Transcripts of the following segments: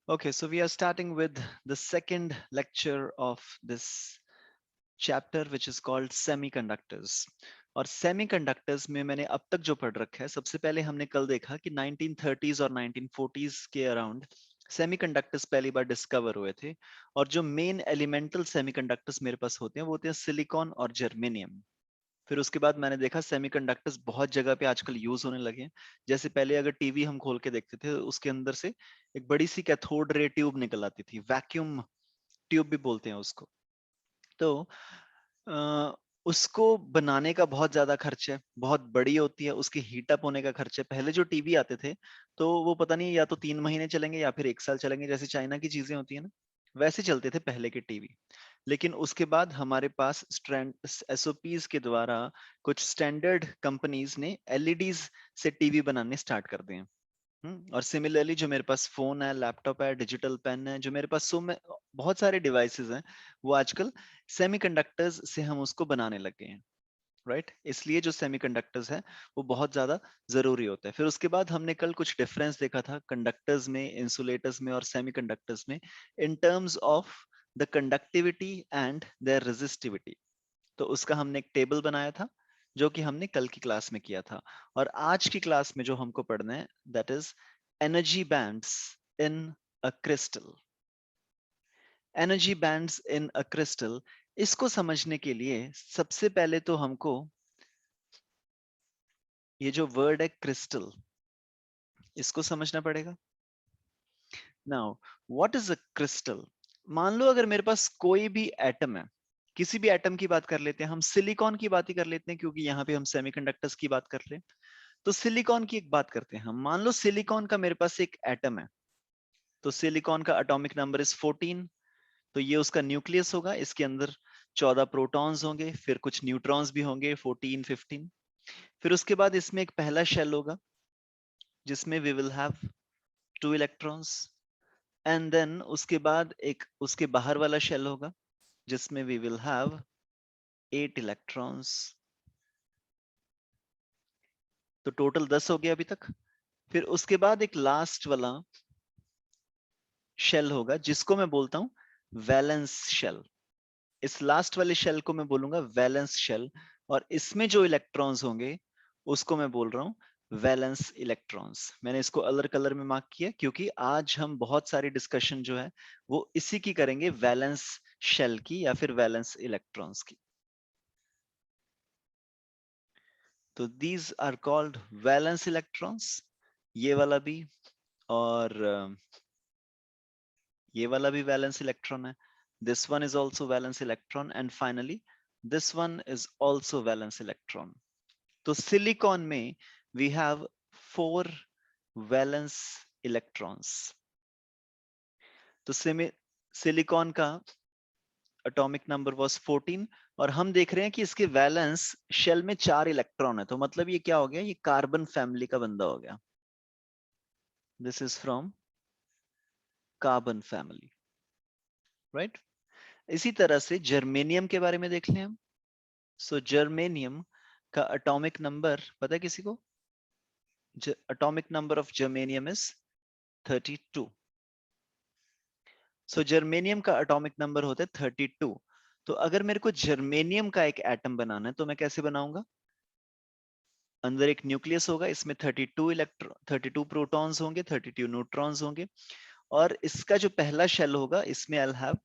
Okay, so we are starting with the second lecture of this chapter which is called semiconductors. और semiconductors में मैंने अब तक जो पढ़ रखा है, सबसे पहले हमने कल देखा कि 1930s और 1940s के अराउंड सेमीकंडक्टर्स पहली बार डिस्कवर हुए थे और जो मेन एलिमेंटल सेमीकंडक्टर्स मेरे पास होते हैं वो होते हैं सिलिकॉन और जर्मेनियम। फिर उसके बाद मैंने देखा सेमीकंडक्टर्स बहुत जगह पे आजकल यूज होने लगे हैं। जैसे पहले अगर टीवी हम खोल के देखते थे उसके अंदर से एक बड़ी सी कैथोड रे ट्यूब निकल आती थी, वैक्यूम ट्यूब भी बोलते हैं उसको। तो अ, उसको बनाने का बहुत ज्यादा खर्च है, बहुत बड़ी होती है, उसके हीट अप होने का खर्च है। पहले जो टीवी आते थे तो वो पता नहीं या तो 3 महीने चलेंगे या फिर 1 साल चलेंगे, जैसे चाइना की चीजें होती है ना, वैसे चलते थे पहले के टीवी। लेकिन उसके बाद हमारे पास एसओपीज के द्वारा कुछ स्टैंडर्ड कंपनीज ने एलईडीज से टीवी बनाने स्टार्ट कर दिए। और सिमिलरली जो मेरे पास फोन है, लैपटॉप है, डिजिटल पेन है, जो मेरे पास बहुत सारे डिवाइसेस हैं, वो आजकल सेमीकंडक्टर्स से हम उसको बनाने लग गए हैं। राइट, इसलिए जो सेमीकंडक्टर्स है वो बहुत ज्यादा जरूरी होता है। फिर उसके बाद हमने कल कुछ डिफरेंस देखा था कंडक्टर्स में, इंसुलेटर्स में और सेमीकंडक्टर्स में, in terms of the conductivity and their resistivity. तो उसका हमने एक टेबल बनाया था जो कि हमने कल की क्लास में किया था। और आज की क्लास में जो हमको पढ़ना है that is energy bands in a crystal. Energy bands in a crystal, इसको समझने के लिए सबसे पहले तो हमको ये जो वर्ड है क्रिस्टल, इसको समझना पड़ेगा। Now what is a crystal? मान लो अगर मेरे पास कोई भी एटम है, किसी भी एटम की बात कर लेते हैं, हम सिलिकॉन की बात ही कर लेते हैं क्योंकि यहाँ पे हम सेमीकंडक्टर्स की बात कर रहे हैं। तो सिलिकॉन की एक बात करते हैं हम। मान लो सिलिकॉन का मेरे पास एक एटम है, तो सिलिकॉन का एटॉमिक नंबर इज 14। तो ये उसका न्यूक्लियस होगा, इसके अंदर 14 प्रोटॉन्स होंगे, फिर कुछ न्यूट्रॉन्स भी होंगे 14 15। फिर उसके बाद इसमें एक पहला शेल होगा जिसमें we will have 2 electrons. And then उसके बाद एक उसके बाहर वाला शेल होगा जिसमें वी विल हैव 8 इलेक्ट्रॉन्स। तो टोटल 10 हो गया अभी तक। फिर उसके बाद एक लास्ट वाला शेल होगा जिसको मैं बोलता हूं वैलेंस शेल। इस लास्ट वाले शेल को मैं बोलूंगा वैलेंस शेल। और इसमें जो इलेक्ट्रॉन्स होंगे उसको मैं बोल रहा हूं वैलेंस इलेक्ट्रॉन्स। मैंने इसको अलग कलर में मार्क किया क्योंकि आज हम बहुत सारी डिस्कशन जो है वो इसी की करेंगे, वैलेंस शेल की या फिर वैलेंस इलेक्ट्रॉन्स की। तो these are called valence electrons. ये वाला भी और ये वाला भी वैलेंस इलेक्ट्रॉन है। This one is also valence electron and finally this one is also valence electron. तो सिलिकॉन में वी हैव 4 वैलेंस इलेक्ट्रॉन्स। तो सिलिकॉन का एटॉमिक नंबर वाज 14 और हम देख रहे हैं कि इसके वैलेंस शेल में 4 इलेक्ट्रॉन है। तो मतलब ये क्या हो गया, ये कार्बन फैमिली का बंदा हो गया। This is from carbon family, right. इसी तरह से जर्मेनियम के बारे में देख लें हम। सो जर्मेनियम का एटॉमिक नंबर पता है किसी को? Atomic number of germanium is 32। So germanium का एटॉमिक नंबर होता है 32। तो अगर मेरे को जर्मेनियम का एक एटम बनाना है तो मैं कैसे बनाऊंगा? अंदर एक न्यूक्लियस होगा, इसमें 32 प्रोटॉन्स होंगे, 32 न्यूट्रॉन्स होंगे। और इसका जो पहला शेल होगा इसमें आई हैव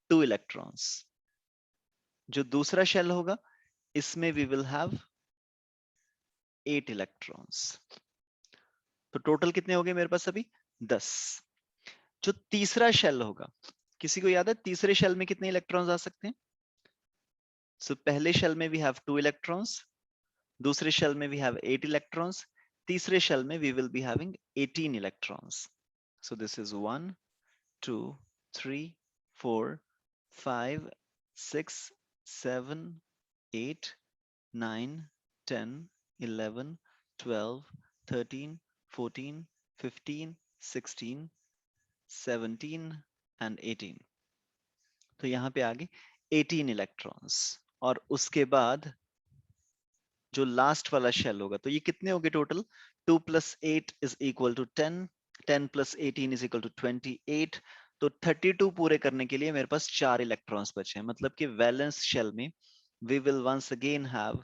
2 इलेक्ट्रॉन्स। जो दूसरा शेल होगा इसमें वी विल हैव 8 इलेक्ट्रॉन्स। तो टोटल कितने हो गए मेरे पास अभी? 10। जो तीसरा शेल होगा, किसी को याद है तीसरे शेल में कितने इलेक्ट्रॉन्स आ सकते हैं? सो पहले शेल में वी हैव 2 इलेक्ट्रॉन्स, दूसरे शेल में वी हैव 8 इलेक्ट्रॉन्स, तीसरे शेल में we will be having 18 electrons. So this is 1 2 3 4 5 6 7 8 9 10 11 12 13 14 15 16 17 and 18। तो यहां पे आ गए 18 इलेक्ट्रॉन्स। और उसके बाद जो लास्ट वाला शेल होगा, तो ये कितने हो गए total? 2 + 8 is equal to 10 10 plus 18 is equal to 28. तो 32 पूरे करने के लिए मेरे पास 4 इलेक्ट्रॉन्स बचे हैं, मतलब कि वैलेंस शेल में we will once again have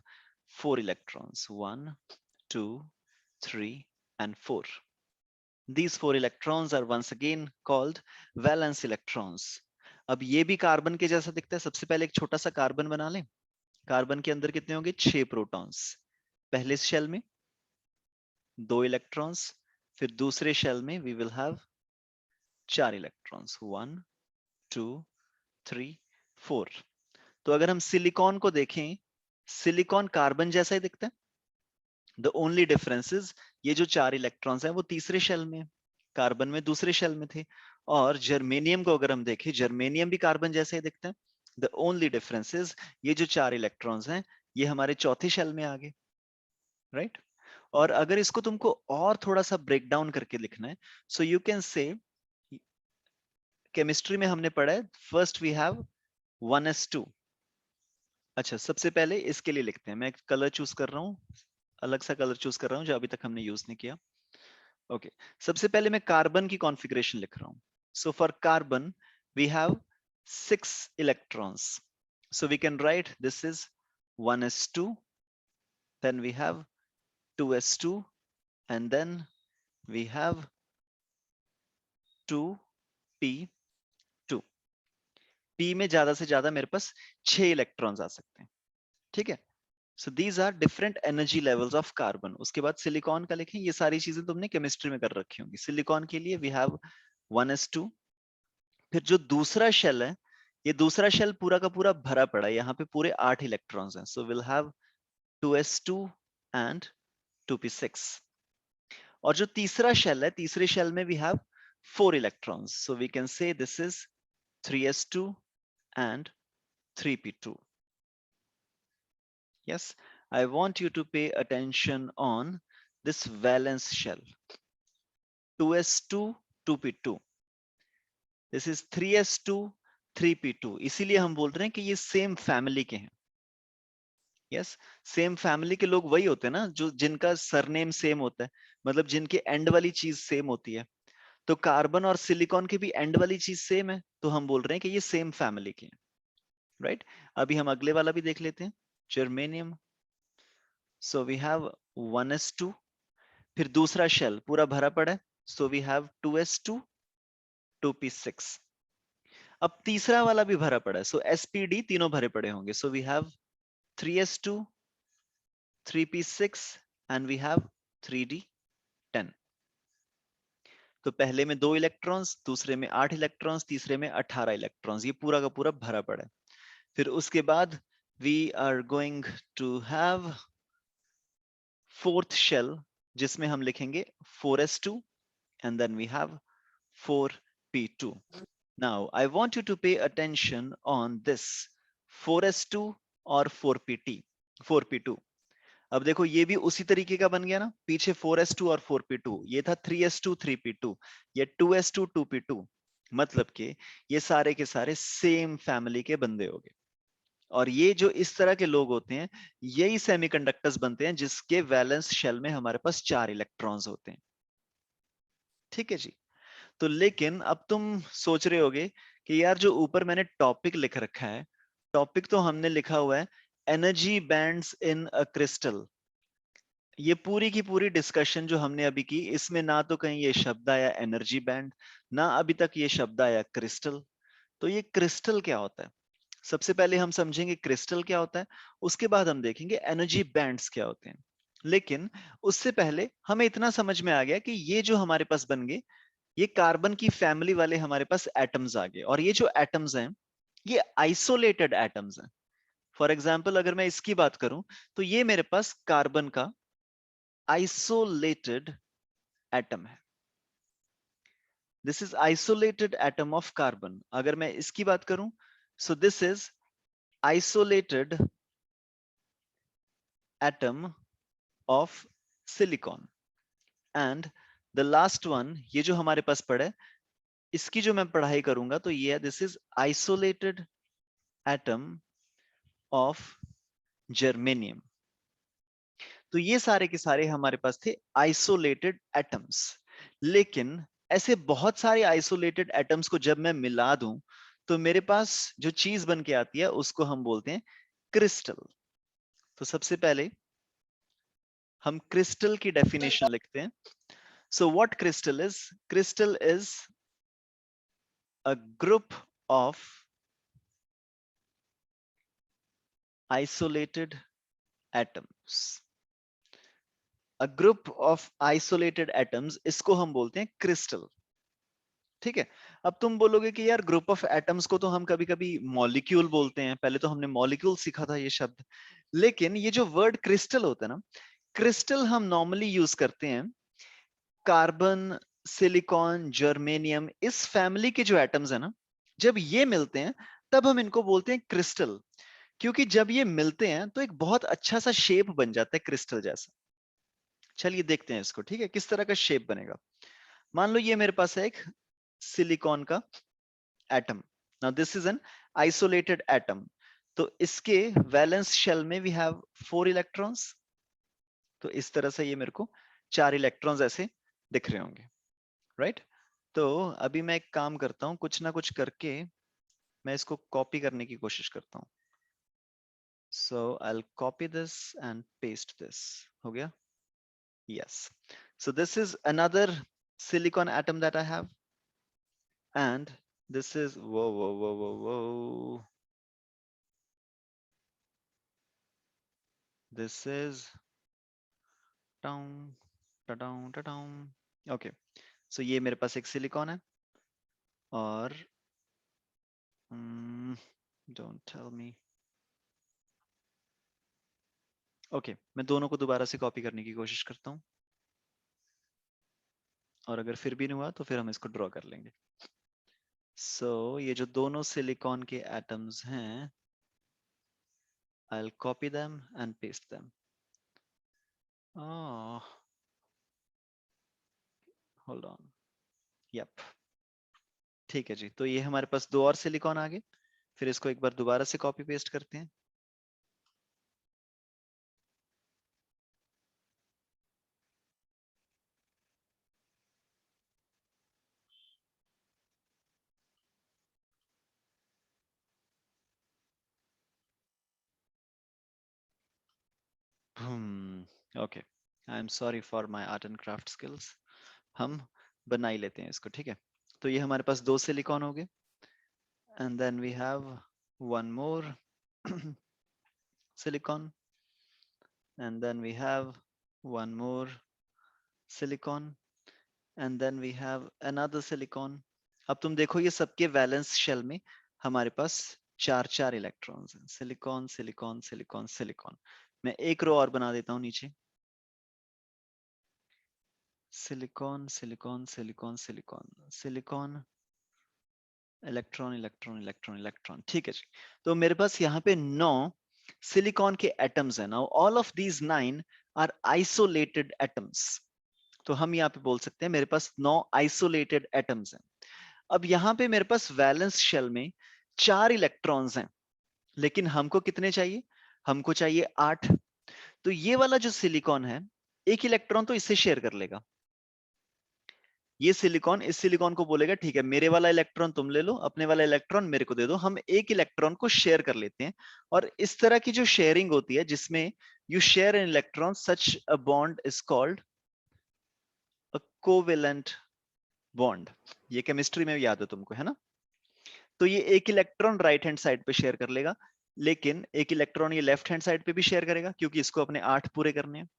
4 electrons, 1 2 3 and 4. These 4 electrons are once again called valence electrons. अब ये भी कार्बन के जैसा दिखता है। सबसे पहले एक छोटा सा कार्बन बना लें। कार्बन के अंदर कितने होंगे? 6 प्रोटॉन्स। पहले शेल में 2 इलेक्ट्रॉन्स, फिर दूसरे शेल में we will have 4 इलेक्ट्रॉन्स, 1 2 3 4. तो अगर हम सिलिकॉन को देखें, सिलिकॉन कार्बन जैसा ही दिखता है। द ओनली डिफरेंस इज ये जो 4 इलेक्ट्रॉन्स हैं वो तीसरे शेल में, कार्बन में दूसरे शेल में थे। और जर्मेनियम को अगर हम देखें, जर्मेनियम भी कार्बन जैसे ही दिखता है। द ओनली डिफरेंस इज ये जो 4 इलेक्ट्रॉन्स हैं ये हमारे चौथे शेल में आ गए, राइट। और अगर इसको तुमको और थोड़ा सा ब्रेक डाउन करके लिखना है, सो यू कैन से, केमिस्ट्री में हमने पढ़ा है फर्स्ट वी हैव 1s2। अच्छा, सबसे पहले इसके लिए लिखते हैं। मैं कलर चूज कर रहा हूँ, अलग सा कलर चूज कर रहा हूँ जो अभी तक हमने यूज नहीं किया। ओके, सबसे पहले मैं कार्बन की कॉन्फ़िगरेशन लिख रहा हूँ। So for carbon we have 6 electrons, so we can write this is 1s2, then we have 2s2, and then we have 2p2। p में ज्यादा से ज्यादा मेरे पास 6 इलेक्ट्रॉन्स आ सकते हैं, ठीक है। So these are different energy levels of carbon. उसके बाद सिलिकॉन का लिखें। ये सारी चीजें तुमने केमिस्ट्री में कर रखी होंगी। सिलिकॉन के लिए वी हैव 1s2। फिर जो दूसरा शेल है, ये दूसरा शेल पूरा का पूरा भरा पड़ा है, यहाँ पे पूरे 8 इलेक्ट्रॉन्स हैं। So will have 2s2 and 2p6। और जो तीसरा शेल है, तीसरे शेल में we have 4 electrons, so we can say this is 3s2 and 3p2। Yes, I want you to pay attention on this valence shell. 2s2 2p2, this is 3s2 3p2। इसीलिए हम बोल रहे हैं कि ये सेम फैमिली के हैं। Yes, same family के लोग वही होते हैं ना जो जिनका सरनेम सेम होता है, मतलब जिनके एंड वाली चीज सेम होती है। तो कार्बन और सिलिकॉन की भी एंड वाली चीज सेम है, तो हम बोल रहे हैं कि ये सेम फैमिली के हैं, राइट। अभी हम अगले वाला भी देख लेते हैं, germanium. So we have 1s2, फिर दूसरा शेल पूरा भरा पड़ा है, सो वी हैव 2s2 2p6। अब तीसरा वाला भी भरा पड़ा है, सो sp_d तीनों भरे पड़े होंगे, so we have 3s2 3p6 and we have 3d10। तो पहले में 2 इलेक्ट्रॉन्स, दूसरे में 8 इलेक्ट्रॉन्स, तीसरे में 18 इलेक्ट्रॉन्स, ये पूरा का पूरा भरा पड़ा है। फिर उसके बाद we are going to have fourth shell, जिसमें हम लिखेंगे 4s2 and then we have 4p2। Now I want you to pay attention on this 4s2 और 4p2। अब देखो ये भी उसी तरीके का बन गया ना, पीछे 4s2 और 4p2, ये था 3s2 3p2, ये 2s2 2p2, मतलब कि ये सारे के सारे सेम फैमिली के बंदे हो गए। और ये जो इस तरह के लोग होते हैं, यही सेमीकंडक्टर्स बनते हैं जिसके वैलेंस शेल में हमारे पास 4 इलेक्ट्रॉन्स होते हैं, ठीक है जी। तो लेकिन अब तुम सोच रहे होगे कि यार जो ऊपर मैंने टॉपिक लिख रखा है, टॉपिक तो हमने लिखा हुआ है energy bands in a crystal. ये पूरी की पूरी डिस्कशन जो हमने अभी की, इसमें ना तो कहीं ये शब्द आया एनर्जी बैंड, ना अभी तक ये शब्द आया क्रिस्टल। तो ये क्रिस्टल क्या होता है, सबसे पहले हम समझेंगे क्रिस्टल क्या होता है, उसके बाद हम देखेंगे एनर्जी बैंड्स क्या होते हैं। लेकिन उससे पहले हमें इतना समझ में आ गया कि ये जो हमारे पास बन गए, ये कार्बन की फैमिली वाले हमारे पास एटम्स आ गए। और ये जो एटम्स हैं ये आइसोलेटेड एटम्स हैं। फॉर एग्जांपल अगर मैं इसकी बात करूं, तो ये मेरे पास कार्बन का आइसोलेटेड एटम है। This is isolated atom of carbon. अगर मैं इसकी बात करूं, सो this is isolated atom of silicon. And the last one, ये जो हमारे पास पड़ा है, इसकी जो मैं पढ़ाई करूंगा तो ये है, this is isolated atom of germanium. तो ये सारे के सारे हमारे पास थे आइसोलेटेड एटम्स। लेकिन ऐसे बहुत सारे आइसोलेटेड एटम्स को जब मैं मिला दूं तो मेरे पास जो चीज बन के आती है उसको हम बोलते हैं क्रिस्टल। तो सबसे पहले हम क्रिस्टल की डेफिनेशन लिखते हैं। So what crystal is? Crystal is a group of isolated atoms. A group of isolated atoms, इसको हम बोलते हैं क्रिस्टल। ठीक है। अब तुम बोलोगे कि यार ग्रुप ऑफ एटम्स को तो हम कभी कभी मॉलिक्यूल बोलते हैं, पहले तो हमने मॉलिक्यूल सीखा था ये शब्द। लेकिन ये जो वर्ड क्रिस्टल होता है ना, क्रिस्टल हम नॉर्मली यूज करते हैं कार्बन, सिलिकॉन, जर्मेनियम, इस फैमिली के जो एटम्स है ना, जब ये मिलते हैं तब हम इनको बोलते हैं क्रिस्टल। क्योंकि जब ये मिलते हैं तो एक बहुत अच्छा सा शेप बन जाता है क्रिस्टल जैसा। चलिए देखते हैं इसको, ठीक है, किस तरह का शेप बनेगा। मान लो ये मेरे पास है एक सिलिकॉन का atom. Now this is an isolated atom. तो इसके वैलेंस शेल में वी हैव 4 इलेक्ट्रॉन्स। तो इस तरह से ये मेरे को 4 इलेक्ट्रॉन्स ऐसे दिख रहे होंगे, राइट? तो अभी मैं एक काम करता हूं, कुछ ना कुछ करके मैं इसको कॉपी करने की कोशिश करता हूं। So I will copy this and paste this. हो गया? Yes. So this is another silicon atom that I have, and this is whoa, this is down down down. Okay, so ये मेरे पास एक सिलिकॉन है और don't tell me. ओके, मैं दोनों को दोबारा से कॉपी करने की कोशिश करता हूँ, और अगर फिर भी नहीं हुआ तो फिर हम इसको ड्रॉ कर लेंगे। सो ये जो दोनों सिलिकॉन के एटम्स हैं, I'll copy them and paste them. Oh, hold on. Yep. ठीक है जी, तो ये हमारे पास दो और सिलिकॉन आ गए। फिर इसको एक बार दोबारा से कॉपी पेस्ट करते हैं। Okay, I am sorry for my art and craft skills. हम बना ही लेते हैं इसको, ठीक है। तो ये हमारे पास दो सिलिकॉन हो गए, and then we have one more silicon, and then we have one more silicon, and then we have another silicon. अब तुम देखो ये सबके वैलेंस शेल में हमारे पास चार चार इलेक्ट्रॉन्स हैं। Silicon silicon silicon silicon. मैं एक रो और बना देता हूँ नीचे। Silicon silicon silicon silicon silicon, electron electron electron electron. ठीक है जी। तो मेरे पास यहाँ पे 9 सिलिकॉन के एटम्स हैं। Now all of these 9 are isolated atoms. तो हम यहाँ पे बोल सकते हैं मेरे पास 9 आइसोलेटेड एटम्स हैं। अब यहाँ पे मेरे पास वैलेंस शेल में 4 इलेक्ट्रॉन्स हैं, लेकिन हमको कितने चाहिए? हमको चाहिए 8। तो ये वाला जो सिलिकॉन है, एक इलेक्ट्रॉन तो इससे शेयर कर लेगा। ये सिलिकॉन इस सिलिकॉन को बोलेगा ठीक है, मेरे वाला इलेक्ट्रॉन तुम ले लो, अपने वाला इलेक्ट्रॉन मेरे को दे दो, हम एक इलेक्ट्रॉन को शेयर कर लेते हैं। और इस तरह की जो शेयरिंग होती है जिसमें you share an electron, such a bond is called a covalent bond. ये केमिस्ट्री में भी याद है तुमको, है ना? तो ये एक इलेक्ट्रॉन राइट हैंड साइड पे शेयर कर लेगा, लेकिन एक इलेक्ट्रॉन ये लेफ्ट हैंड साइड पे भी शेयर करेगा, क्योंकि इसको अपने 8 पूरे करने हैं।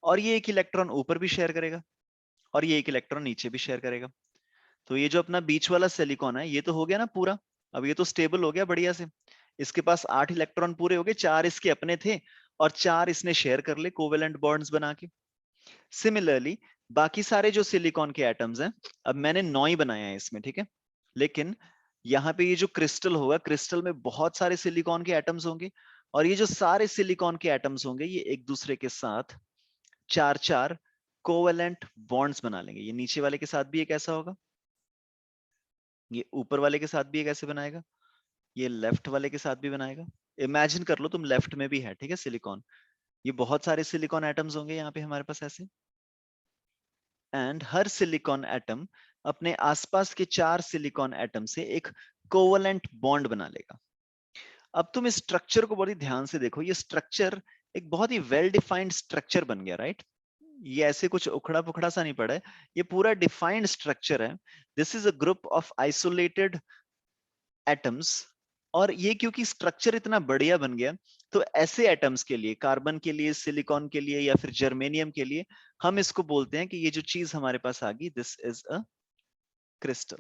और ये एक इलेक्ट्रॉन ऊपर भी शेयर करेगा, और ये एक इलेक्ट्रॉन नीचे भी शेयर करेगा। तो ये जो अपना बीच वाला सिलिकॉन है, ये तो हो गया ना पूरा। अब ये तो स्टेबल हो गया बढ़िया से। इसके पास 8 इलेक्ट्रॉन पूरे हो गए, 4 इसके अपने थे और 4 इसने शेयर कर ले कोवेलेंट बॉन्ड्स बना के। सिमिलरली बाकी सारे जो सिलिकॉन के एटम्स हैं, अब मैंने 9 ही बनाए हैं इसमें, ठीक है। लेकिन यहाँ पे ये जो क्रिस्टल होगा, क्रिस्टल में बहुत सारे सिलिकॉन के एटम्स होंगे, और ये जो सारे सिलिकॉन के एटम्स होंगे ये एक दूसरे के साथ चार चार कोवेलेंट बॉन्ड्स बना लेंगे। ये नीचे वाले के साथ भी एक ऐसा होगा, ये ऊपर वाले के साथ भी एक ऐसे बनाएगा, ये लेफ्ट वाले के साथ भी बनाएगा। इमेजिन कर लो तुम लेफ्ट में भी है, ठीक है, सिलिकॉन। ये बहुत सारे सिलिकॉन एटम्स होंगे यहाँ पे हमारे पास ऐसे। एंड हर सिलिकॉन एटम अपने आसपास के 4 सिलिकॉन एटम से एक कोवलेंट बॉन्ड बना लेगा। अब तुम इस स्ट्रक्चर को बड़ी ध्यान से देखो, ये स्ट्रक्चर एक बहुत ही वेल डिफाइंड स्ट्रक्चर बन गया, राइट? ये ऐसे कुछ उखड़ा पुखड़ा सा नहीं पड़ा है, ये पूरा डिफाइंड स्ट्रक्चर है। This is a group of isolated atoms. और ये क्योंकि स्ट्रक्चर इतना बढ़िया बन गया, तो ऐसे एटम्स के लिए, कार्बन के लिए, सिलिकॉन के लिए या फिर जर्मेनियम के लिए, हम इसको बोलते हैं कि ये जो चीज हमारे पास आ गई, this is a crystal.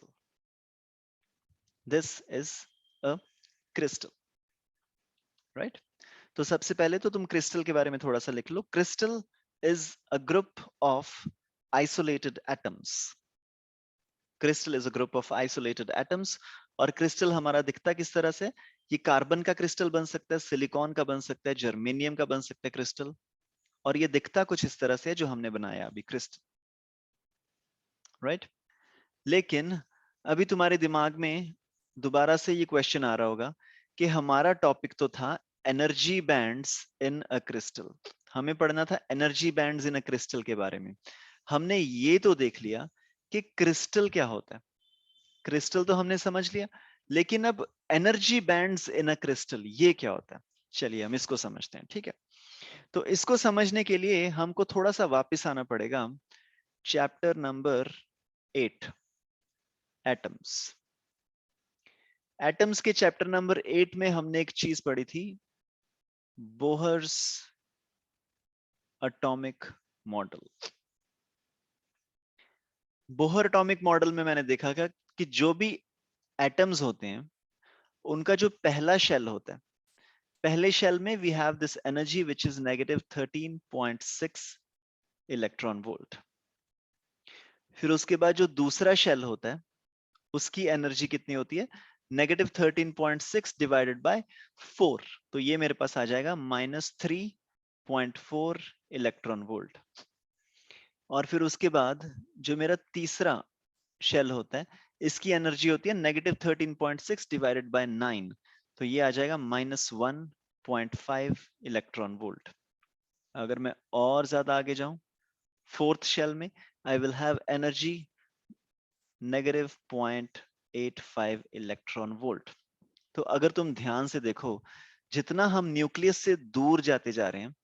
This is a crystal, right? तो सबसे पहले तो तुम क्रिस्टल के बारे में थोड़ा सा लिख लो। Crystal is a group of isolated atoms. Crystal is a group of isolated atoms. और क्रिस्टल हमारा दिखता किस तरह से? ये कार्बन का क्रिस्टल बन सकता है, सिलिकॉन का बन सकता है, जर्मेनियम का बन सकता है क्रिस्टल। और ये दिखता कुछ इस तरह से जो हमने बनाया अभी क्रिस्टल, राइट? लेकिन अभी तुम्हारे दिमाग में दोबारा से ये क्वेश्चन आ रहा होगा कि हमारा टॉपिक तो था energy bands in a crystal. हमें पढ़ना था energy bands in a crystal के बारे में। हमने ये तो देख लिया कि क्रिस्टल क्या होता है, क्रिस्टल तो हमने समझ लिया, लेकिन अब energy bands in a crystal ये क्या होता है? चलिए हम इसको समझते हैं, ठीक है? तो इसको समझने के लिए हमको थोड़ा सा वापस आना पड़ेगा चैप्टर नंबर 8, एटम्स। एटम्स के चैप्टर नंबर 8 में हमने एक चीज पढ़ी थी, Bohr's atomic model. Bohr atomic model में मैंने देखा कि जो भी एटम्स होते हैं उनका जो पहला शेल होता है, पहले शेल में we have this energy which is negative 13.6 electron volt. फिर उसके बाद जो दूसरा शेल होता है उसकी एनर्जी कितनी होती है? Negative 13.6 divided by 4। तो ये मेरे पास आ जाएगा -3.4 इलेक्ट्रॉन वोल्ट। और फिर उसके बाद जो मेरा तीसरा शेल होता है, इसकी एनर्जी होती है नेगेटिव 13.6 डिवाइडेड बाय 9। तो ये आ जाएगा -1.5 इलेक्ट्रॉन वोल्ट। अगर मैं और ज्यादा आगे जाऊं, फोर्थ शेल में I will have energy negative 0.85 electron volt. तो अगर तुम ध्यान से देखो, जितना हम न्यूक्लियस से दूर जाते जा रहे हैं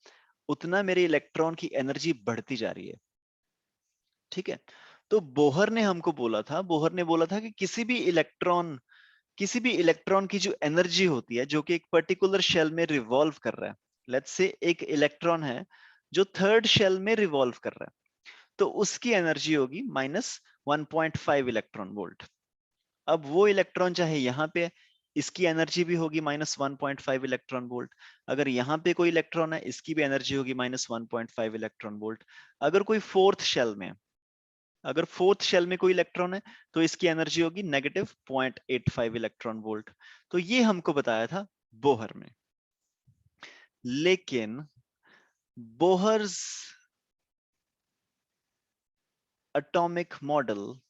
उतना मेरे इलेक्ट्रॉन की एनर्जी बढ़ती जा रही है, ठीक है? तो बोहर ने हमको बोला था, बोहर ने बोला था कि किसी भी इलेक्ट्रॉन की जो एनर्जी होती है जो कि एक पर्टिकुलर शेल में रिवॉल्व कर रहा है, लेट्स से एक इलेक्ट्रॉन है जो थर्ड शेल में रिवॉल्व कर रहा है, तो उसकी एनर्जी होगी -1.5 इलेक्ट्रॉन वोल्ट। अब वो इलेक्ट्रॉन चाहे यहाँ पे, इसकी एनर्जी भी होगी -1.5 इलेक्ट्रॉन वोल्ट। अगर यहाँ पे कोई इलेक्ट्रॉन है, इसकी भी एनर्जी होगी -1.5 इलेक्ट्रॉन वोल्ट। अगर कोई फोर्थ शेल में, अगर फोर्थ शेल में कोई इलेक्ट्रॉन है, तो इसकी एनर्जी होगी नेगेटिव 0.85 इलेक्ट्रॉन वोल्ट। तो ये हमको बताया था बोहर में। लेकिन Bohr's atomic model,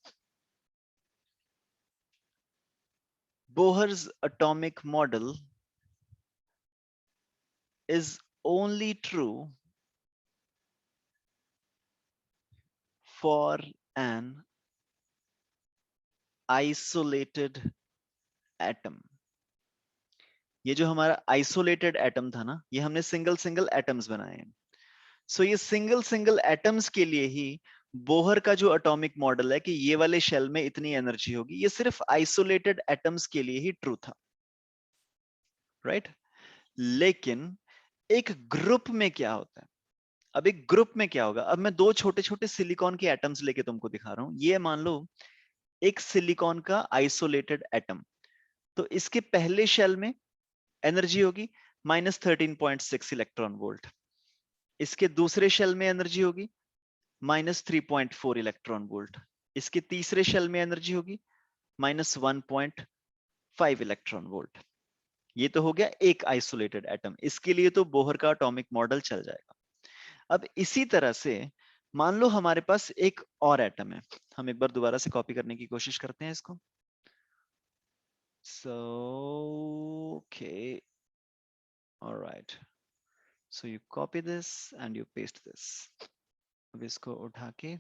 Bohr's atomic model is only true for an isolated atom। ये जो हमारा आइसोलेटेड एटम था ना, ये हमने सिंगल सिंगल एटम्स बनाए हैं। सो ये सिंगल सिंगल एटम्स के लिए ही बोहर का जो एटॉमिक मॉडल है कि ये वाले शेल में इतनी एनर्जी होगी, ये सिर्फ आइसोलेटेड एटम्स के लिए ही ट्रू था, राइट? लेकिन एक ग्रुप में क्या होता है? अब एक ग्रुप में क्या होगा? अब मैं दो छोटे छोटे सिलिकॉन के एटम्स लेके तुमको दिखा रहा हूं। ये मान लो एक सिलिकॉन का आइसोलेटेड एटम, तो इसके पहले शेल में एनर्जी होगी -13.6 इलेक्ट्रॉन वोल्ट। इसके दूसरे शेल में एनर्जी होगी -3.4 इलेक्ट्रॉन वोल्ट। इसके तीसरे शेल में एनर्जी होगी -1.5 इलेक्ट्रॉन वोल्ट। ये तो हो गया एक आइसोलेटेड एटम, इसके लिए तो बोहर का एटॉमिक मॉडल चल जाएगा। अब इसी तरह से मान लो हमारे पास एक और एटम है। हम एक बार दोबारा से कॉपी करने की कोशिश करते हैं इसको। So, okay, all right. So you copy this and you paste this. अब इसको उठा के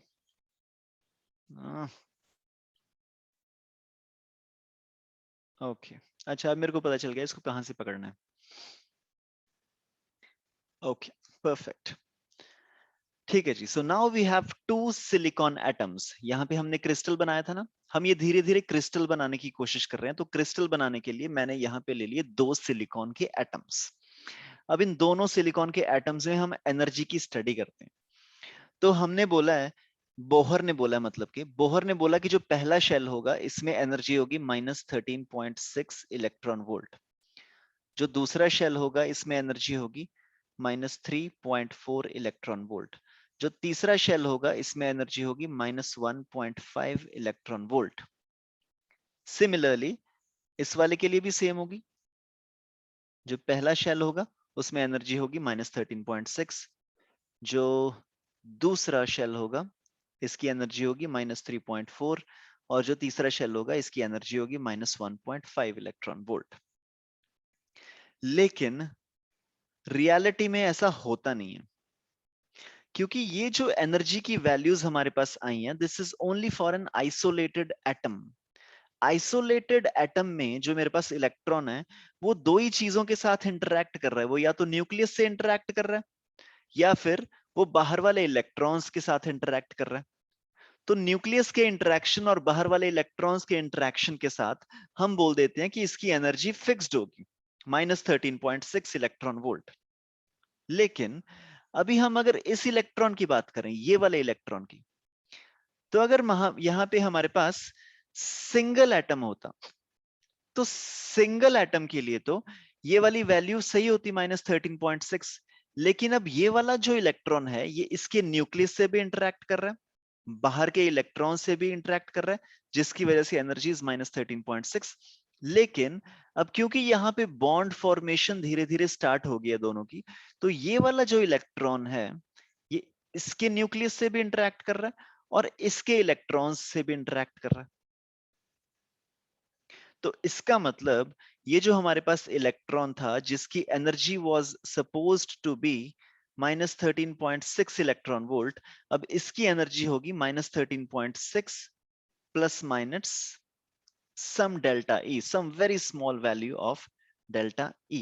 ओके अच्छा, अब मेरे को पता चल गया इसको कहां से पकड़ना है। ओके परफेक्ट, ठीक है जी। So now we have two silicon atoms. यहाँ पे हमने क्रिस्टल बनाया था ना, हम ये धीरे धीरे क्रिस्टल बनाने की कोशिश कर रहे हैं। तो क्रिस्टल बनाने के लिए मैंने यहाँ पे ले लिए दो सिलिकॉन के एटम्स। अब इन दोनों सिलिकॉन के एटम्स में हम एनर्जी की स्टडी करते हैं। तो हमने बोला है, बोहर ने बोला है, मतलब कि बोहर ने बोला कि जो पहला शेल होगा इसमें एनर्जी होगी -13.6 इलेक्ट्रॉन वोल्ट। जो दूसरा शेल होगा इसमें एनर्जी होगी -3.4 इलेक्ट्रॉन वोल्ट। जो तीसरा शेल होगा इसमें एनर्जी होगी -1.5 इलेक्ट्रॉन वोल्ट। सिमिलरली इस वाले के लिए भी सेम होगी। जो पहला शेल होगा उसमें एनर्जी होगी -13.6। जो दूसरा शेल होगा इसकी एनर्जी होगी -3.4, और जो तीसरा शेल होगा इसकी एनर्जी होगी -1.5 इलेक्ट्रॉन वोल्ट। लेकिन रियलिटी में ऐसा होता नहीं है, क्योंकि ये जो एनर्जी की वैल्यूज हमारे पास आई हैं, this is only for an isolated atom. Isolated atom में जो मेरे पास इलेक्ट्रॉन है वो दो ही चीजों के साथ इंटरैक्ट कर रहा है। वो या तो न्यूक्लियस से इंटरैक्ट कर रहा है या फिर वो बाहर वाले इलेक्ट्रॉन्स के साथ इंटरैक्ट कर रहा है। तो न्यूक्लियस के इंटरैक्शन और बाहर वाले इलेक्ट्रॉन्स के इंटरैक्शन के साथ हम बोल देते हैं कि इसकी एनर्जी फिक्स्ड होगी -13.6 इलेक्ट्रॉन वोल्ट। लेकिन अभी हम अगर इस इलेक्ट्रॉन की बात करें, ये वाले इलेक्ट्रॉन की, तो अगर यहां पे हमारे पास सिंगल एटम होता, तो सिंगल एटम के लिए तो ये वाली वैल्यू सही होती -13.6। लेकिन अब ये वाला जो इलेक्ट्रॉन है ये इसके न्यूक्लियस से भी इंटरैक्ट कर रहा है, बाहर के इलेक्ट्रॉन से भी इंटरैक्ट कर रहा है, जिसकी वजह से एनर्जी इज -13.6। लेकिन अब क्योंकि यहाँ पे बॉन्ड फॉर्मेशन धीरे धीरे स्टार्ट हो गया दोनों की, तो ये वाला जो इलेक्ट्रॉन है ये इसके न्यूक्लियस से भी इंटरैक्ट कर रहा है और इसके इलेक्ट्रॉन्स से भी इंटरैक्ट कर रहा है। तो इसका मतलब ये जो हमारे पास इलेक्ट्रॉन था जिसकी energy was supposed to be -13.6 electron volt, अब इसकी एनर्जी होगी -13.6 plus minus some delta E, some very small value of delta E.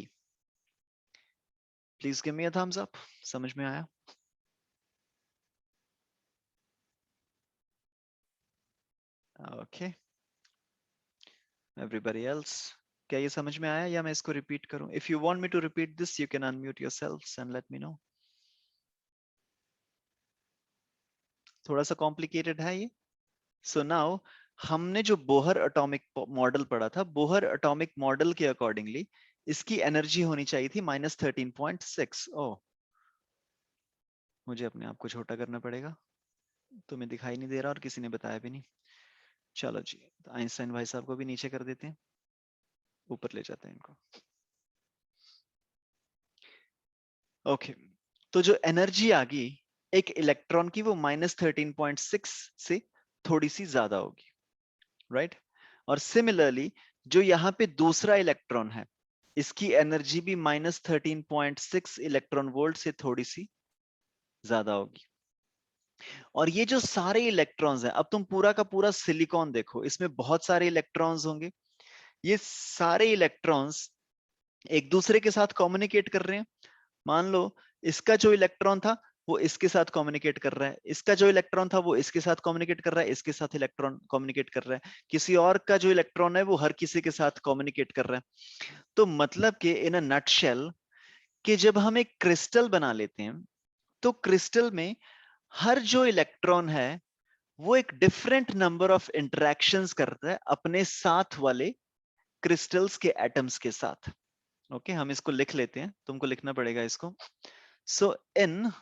Please give me a thumbs up. समझ में आया? Okay. Everybody else, क्या ये समझ में आया या मैं इसको रिपीट करूं? If you want me to repeat this, you can unmute yourselves and let me know. थोड़ा सा कॉम्प्लिकेटेड है ये। सो नाउ हमने जो बोहर एटॉमिक मॉडल पढ़ा था, बोहर एटॉमिक मॉडल के अकॉर्डिंगली इसकी एनर्जी होनी चाहिए थी -13.6। ओह, मुझे अपने आप को छोटा करना पड़ेगा, तुम्हें दिखाई नहीं दे रहा और किसी ने बताया भी नहीं। चलो जी, आइंस्टाइन भाई साहब को भी नीचे कर देते हैं, ऊपर ले जाते हैं इनको। ओके, तो जो एनर्जी आ गई एक इलेक्ट्रॉन की वो -13.6 से थोड़ी सी ज्यादा होगी, राइट? और सिमिलरली जो यहाँ पे दूसरा इलेक्ट्रॉन है इसकी एनर्जी भी -13.6 इलेक्ट्रॉन वोल्ट से थोड़ी सी ज्यादा होगी। और ये जो सारे इलेक्ट्रॉन्स हैं, अब तुम पूरा का पूरा सिलिकॉन देखो, इसमें बहुत सारे इलेक्ट्रॉन्स होंगे। ये सारे इलेक्ट्रॉन्स एक दूसरे के साथ कम्युनिकेट कर रहे हैं। मान लो इसका जो इलेक्ट्रॉन था वो इसके साथ कम्युनिकेट कर रहा है, इसका जो इलेक्ट्रॉन था वो इसके साथ कम्युनिकेट कर रहा है, इसके साथ इलेक्ट्रॉन कम्युनिकेट कर रहा है, किसी और का जो इलेक्ट्रॉन है वो हर किसी के साथ कम्युनिकेट कर रहा है। तो मतलब कि इन अ नटशेल कि जब हम एक क्रिस्टल बना लेते हैं तो क्रिस्टल में हर जो इलेक्ट्रॉन है वो एक डिफरेंट नंबर ऑफ इंटरेक्शंस करता है अपने साथ वाले क्रिस्टल्स के एटम्स के साथ। ओके, हम इसको लिख लेते हैं, तुमको लिखना पड़ेगा इसको। So in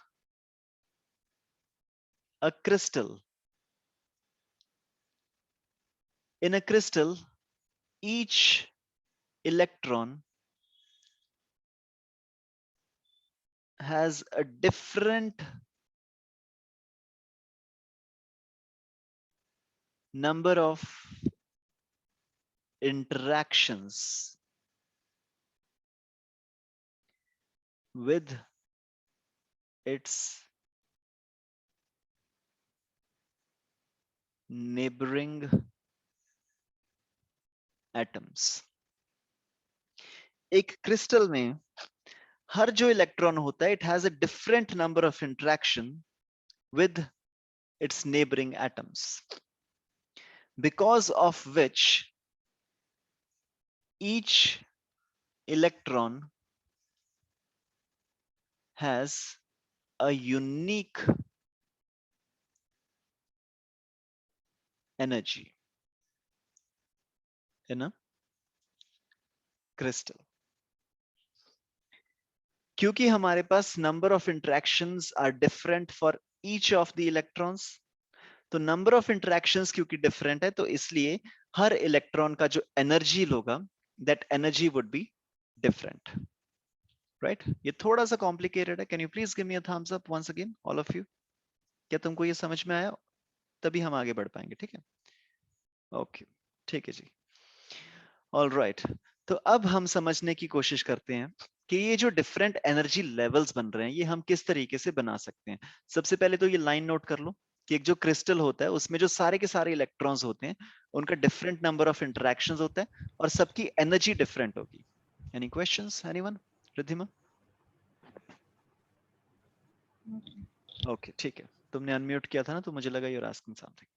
a crystal, in a crystal each electron has a different number of interactions with its neighboring atoms. एक क्रिस्टल में हर जो इलेक्ट्रॉन होता है, it has a different number of interaction with its neighboring atoms, because of which each electron has a unique energy in a crystal. क्योंकि हमारे पास number of interactions are different for each of the electrons, तो number of interactions क्योंकि different है, तो इसलिए हर electron का जो एनर्जी होगा, that energy would be different, right? ये थोड़ा सा कॉम्प्लिकेटेड है. Can you please give me a thumbs up once again, all of you? क्या तुमको ये समझ में आया? तभी हम आगे बढ़ पाएंगे. ठीक है, ओके, ठीक है जी. ऑल राइट, तो अब हम समझने की कोशिश करते हैं कि ये जो डिफरेंट एनर्जी लेवल्स बन रहे हैं, ये हम किस तरीके से बना सकते हैं. सबसे पहले तो ये लाइन नोट कर लो कि एक जो क्रिस्टल होता है, उसमें जो सारे के सारे इलेक्ट्रॉन्स होते हैं, उनका डिफरेंट नंबर ऑफ इंटरेक्शंस होता है और सबकी एनर्जी डिफरेंट होगी. Any questions, anyone? Riddhima? Okay, ठीक है. तुमने अनम्यूट किया था ना, तो मुझे लगा you are asking something.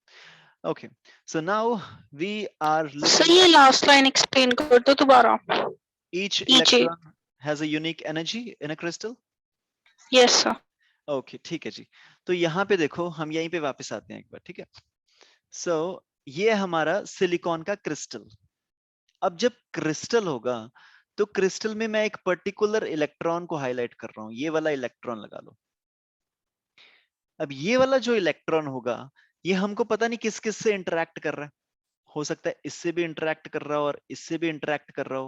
Okay, so now we are sir looking ये at लास्ट लाइन एक्सप्लेन कर दो दोबारा. each Each. electron has a unique energy in a crystal. Yes sir. Okay, ठीक है जी. तो यहाँ पे देखो, हम यहीं पे वापस आते हैं एक बार. ठीक है, सो ये हमारा सिलिकॉन का क्रिस्टल. अब जब क्रिस्टल होगा, तो क्रिस्टल में मैं एक पर्टिकुलर इलेक्ट्रॉन को हाईलाइट कर रहा हूं. ये वाला इलेक्ट्रॉन लगा लो. अब ये वाला जो इलेक्ट्रॉन होगा, ये हमको पता नहीं किस किस से इंटरेक्ट कर रहा है. हो सकता है इससे भी इंटरेक्ट कर रहा हो और इससे भी इंटरेक्ट कर रहा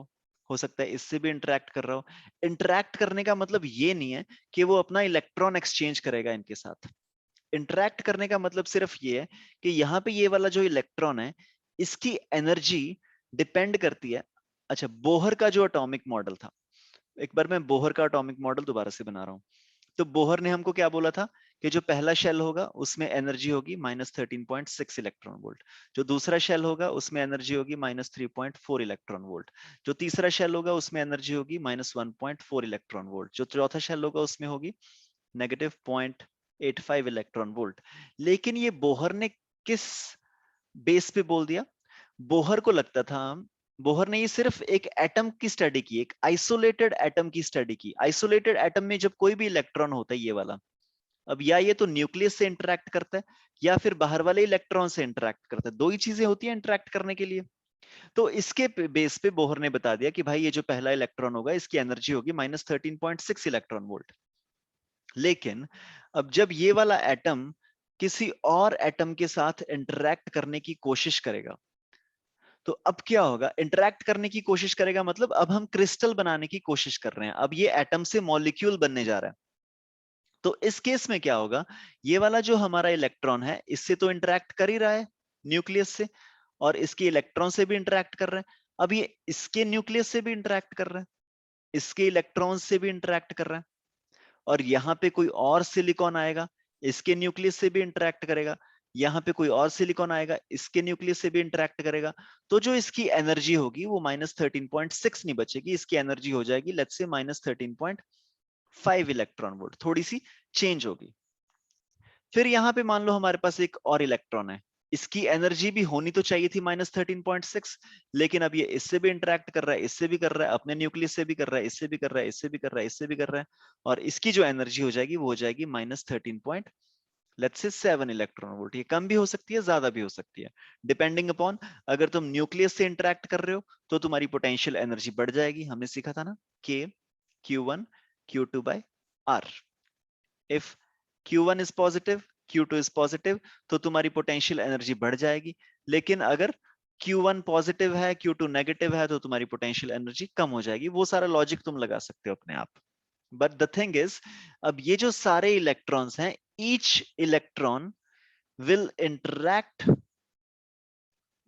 हो सकता है इससे भी इंटरेक्ट कर रहा हो. इंटरेक्ट करने का मतलब ये नहीं है कि वो अपना इलेक्ट्रॉन एक्सचेंज करेगा इनके साथ. इंटरेक्ट करने का मतलब सिर्फ ये है कि यहाँ पे ये वाला जो इलेक्ट्रॉन है, इसकी एनर्जी डिपेंड करती है. अच्छा, बोहर का जो एटॉमिक मॉडल था, एक बार मैं बोहर का एटॉमिक मॉडल दोबारा से बना रहा हूँ. तो बोहर ने हमको क्या बोला था कि जो पहला शेल होगा उसमें एनर्जी होगी -13.6 इलेक्ट्रॉन वोल्ट, जो दूसरा शेल होगा उसमें एनर्जी होगी -3.4 इलेक्ट्रॉन वोल्ट, जो तीसरा शेल होगा उसमें एनर्जी होगी -1.4 इलेक्ट्रॉन वोल्ट, जो चौथा शेल होगा उसमें होगी -0.85 इलेक्ट्रॉन वोल्ट. लेकिन ये बोहर ने किस बेस पे बोल दिया? बोहर को लगता था, बोहर ने ये सिर्फ एक एटम की स्टडी की, एक आइसोलेटेड एटम की स्टडी की. आइसोलेटेड एटम में जब कोई भी इलेक्ट्रॉन होता है, ये वाला, अब या ये तो न्यूक्लियस से इंटरेक्ट करता है या फिर बाहर वाले इलेक्ट्रॉन से इंटरेक्ट करता है. दो ही चीजें होती हैं इंटरेक्ट करने के लिए. तो इसके बेस पे बोहर ने बता दिया कि भाई ये जो पहला इलेक्ट्रॉन होगा, इसकी एनर्जी होगी -13.6 इलेक्ट्रॉन वोल्ट. लेकिन अब जब ये वाला एटम किसी और एटम के साथ इंटरेक्ट करने की कोशिश करेगा, तो अब क्या होगा? इंटरेक्ट करने की कोशिश करेगा मतलब अब हम क्रिस्टल बनाने की कोशिश कर रहे हैं. अब ये एटम से मॉलिक्यूल बनने जा रहा है. तो इस केस में क्या होगा? ये वाला जो हमारा इलेक्ट्रॉन है, इससे तो इंटरेक्ट कर ही रहा है न्यूक्लियस से, और इसके इलेक्ट्रॉन से भी इंटरेक्ट कर रहा है. अब ये इसके न्यूक्लियस से भी इंटरेक्ट कर रहा है, इसके इलेक्ट्रॉन से भी इंटरेक्ट कर रहा है, और यहाँ पे कोई और सिलिकॉन आएगा, इसके न्यूक्लियस से भी इंटरेक्ट करेगा, यहाँ पे कोई और सिलिकॉन आएगा, इसके न्यूक्लियस से भी इंटरेक्ट करेगा. तो जो इसकी एनर्जी होगी वो -13.6 नहीं बचेगी, इसकी एनर्जी हो जाएगी लेट्स से -13.5 इलेक्ट्रॉन वोल्ट, थोड़ी सी चेंज होगी. फिर यहाँ पे मान लो हमारे पास एक और इलेक्ट्रॉन है, इसकी एनर्जी भी होनी तो चाहिए थी -13.6, लेकिन अब ये इससे भी इंटरेक्ट कर रहा है, इससे भी कर रहा है, अपने न्यूक्लियस से भी कर रहा है, इससे भी कर रहा है, इससे भी कर रहा है, इससे भी कर रहा है, और इसकी जो एनर्जी हो जाएगी वो हो जाएगी -13.7 इलेक्ट्रॉन वोल्ट. ये कम भी हो सकती है, ज्यादा भी हो सकती है, डिपेंडिंग अपॉन. अगर तुम न्यूक्लियस से इंटरेक्ट कर रहे हो तो तुम्हारी पोटेंशियल एनर्जी बढ़ जाएगी. हमने सीखा था ना, K Q1 Q2/R. If Q1 is positive, Q2 is positive, तो तुम्हारी पोटेंशियल एनर्जी बढ़ जाएगी. लेकिन अगर Q1 पॉजिटिव है, Q2 नेगेटिव है, तो तुम्हारी पोटेंशियल एनर्जी कम हो जाएगी. वो सारा लॉजिक तुम लगा सकते हो अपने आप. बट द थिंग इज, अब ये जो सारे इलेक्ट्रॉन्स हैं, each electron will interact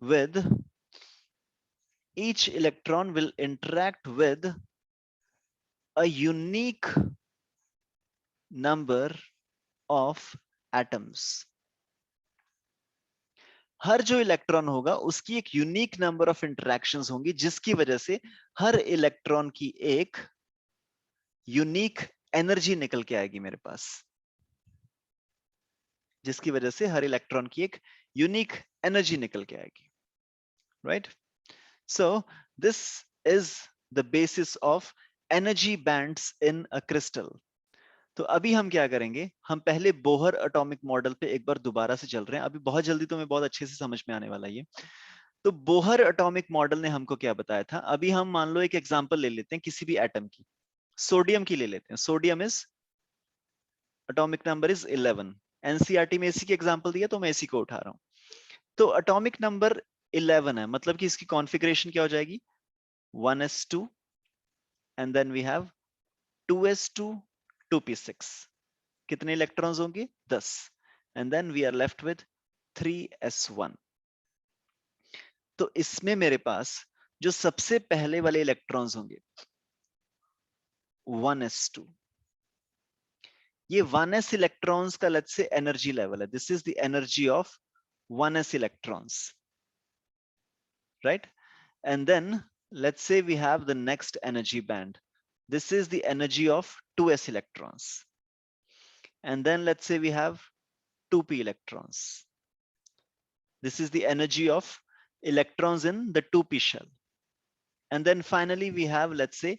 with each electron will interact with a unique number of atoms. हर जो इलेक्ट्रॉन होगा उसकी एक यूनिक नंबर ऑफ इंटरेक्शंस होंगी, जिसकी वजह से हर इलेक्ट्रॉन की एक यूनिक एनर्जी निकल के आएगी मेरे पास, जिसकी वजह से हर इलेक्ट्रॉन की एक यूनिक एनर्जी निकल के आएगी, right? So this is the basis of energy bands in a crystal. तो अभी हम क्या करेंगे, हम पहले बोहर एटॉमिक मॉडल पे एक बार दोबारा से चल रहे हैं, अभी बहुत जल्दी तुम्हें बहुत अच्छे से समझ में आने वाला है ये। तो बोहर एटॉमिक मॉडल ने हमको क्या बताया था, अभी हम मान लो एक एग्जांपल ले लेते हैं किसी भी एटम की, सोडियम की ले लेते हैं। Sodium is atomic number is 11। NCERT में इसी की एग्जांपल दिया तो मैं इसी को उठा रहा हूं। तो एटॉमिक नंबर 11 है, मतलब कि इसकी कॉन्फ़िगरेशन क्या हो जाएगी, 1s2 and then we have 2s2 2p6। कितने इलेक्ट्रॉन्स होंगे, 10, and then we are left with 3s1। तो इसमें मेरे पास जो सबसे पहले वाले इलेक्ट्रॉन्स होंगे 1s2, ये 1s इलेक्ट्रॉन्स का लेट्स से एनर्जी लेवल है, this is the energy of 1s electrons, right? And then let's say we have the next energy band, this is the energy of 2s electrons, and then let's say we have 2p electrons, this is the energy of electrons in the 2p shell, and then finally we have let's say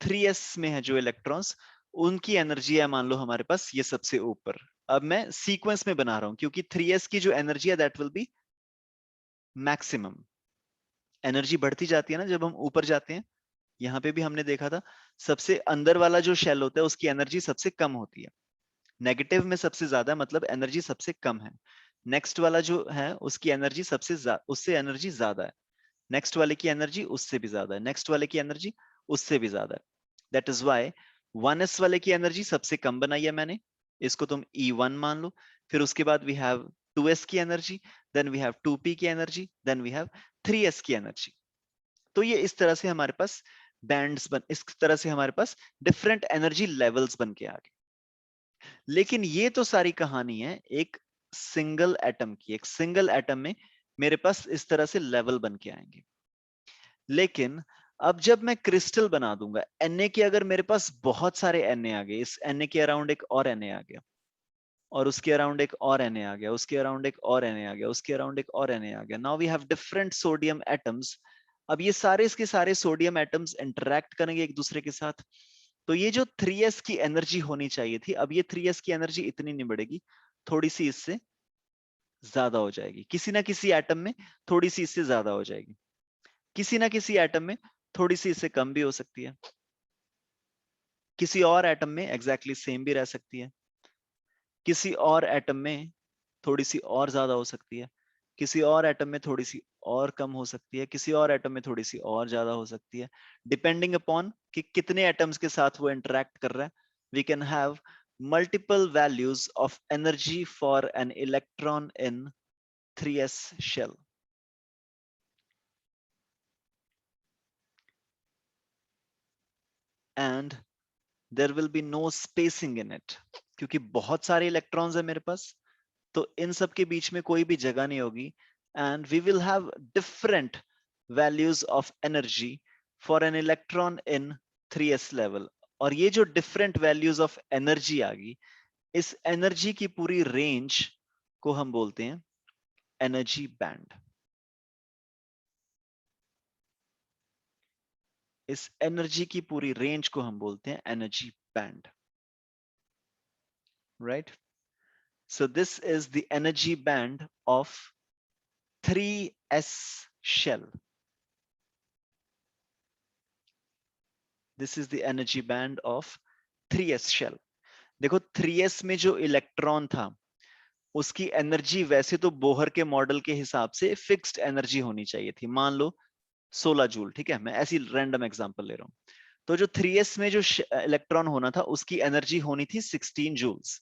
3s में है जो electrons, उनकी energy है मान लो हमारे पास ये सबसे ऊपर। अब मैं सीक्वेंस में बना रहा हूं क्योंकि 3s की जो एनर्जी है that will be maximum. Energy बढ़ती जाती है ना जब हम ऊपर जाते हैं, यहाँ पे भी हमने देखा था सबसे अंदर वाला जो शेल होता है उसकी एनर्जी सबसे कम होती है, नेगेटिव में सबसे ज्यादा, मतलब एनर्जी सबसे कम है। नेक्स्ट वाला जो है उसकी एनर्जी उससे एनर्जी ज्यादा है, नेक्स्ट वाले की एनर्जी उससे भी ज्यादा है, नेक्स्ट वाले की एनर्जी उससे भी ज्यादा है। दैट इज व्हाई 1s वाले की एनर्जी सबसे कम बनाई है मैंने, इसको तुम E1 मान लो। फिर उसके बाद वी हैव 2s की energy, then we have 2p की energy, then we have 3s की एनर्जी। तो ये इस तरह से हमारे पास बैंड्स इस तरह से हमारे पास डिफरेंट एनर्जी लेवल्स बन के आ गए। लेकिन ये तो सारी कहानी है एक सिंगल एटम की, एक सिंगल एटम में मेरे पास इस तरह से लेवल बन के आएंगे। लेकिन अब जब मैं क्रिस्टल बना दूंगा Na के, अगर मेरे पास बहुत सारे Na आ गए, इस Na के अराउंड एक और Na आ गया, और उसके अराउंड एक और Na आ गया, उसके अराउंड एक और Na आ गया, उसके अराउंड एक और Na आ गया, now we have different sodium atoms. अब ये सारे इसके सारे सोडियम एटम्स इंटरैक्ट करेंगे एक दूसरे के साथ। तो ये जो 3s की एनर्जी होनी चाहिए थी, अब ये 3s की एनर्जी इतनी नहीं बढ़ेगी, थोड़ी सी इससे ज्यादा हो जाएगी, किसी ना किसी एटम में थोड़ी सी इससे ज्यादा हो जाएगी, किसी ना किसी एटम में थोड़ी सी इससे कम भी हो सकती है, किसी और एटम में एग्जैक्टली सेम भी रह सकती है, किसी और एटम में थोड़ी सी और ज्यादा हो सकती है, किसी और एटम में थोड़ी सी और कम हो सकती है, किसी और एटम में थोड़ी सी और ज्यादा हो सकती है, डिपेंडिंग अपॉन कि कितने एटम्स के साथ वो इंटरेक्ट कर रहा है। We can have multiple values of energy for an electron in 3s shell. And there will be no spacing in it, क्योंकि बहुत सारे इलेक्ट्रॉन्स है मेरे पास, तो इन सब के बीच में कोई भी जगह नहीं होगी, and we will have different values of energy for an electron in 3s level। और ये जो different values of energy आ गई, इस एनर्जी की पूरी रेंज को हम बोलते हैं एनर्जी बैंड। इस एनर्जी की पूरी रेंज को हम बोलते हैं energy band, right? So this is the energy band of 3s shell. This is the energy band of 3s shell. देखो 3s में जो इलेक्ट्रॉन था उसकी एनर्जी वैसे तो बोहर के मॉडल के हिसाब से फिक्स्ड एनर्जी होनी चाहिए थी, मान लो 16 जूल, ठीक है, मैं ऐसी रैंडम एग्जांपल ले रहा हूं। तो जो 3s में जो इलेक्ट्रॉन होना था उसकी एनर्जी होनी थी 16 जूल्स।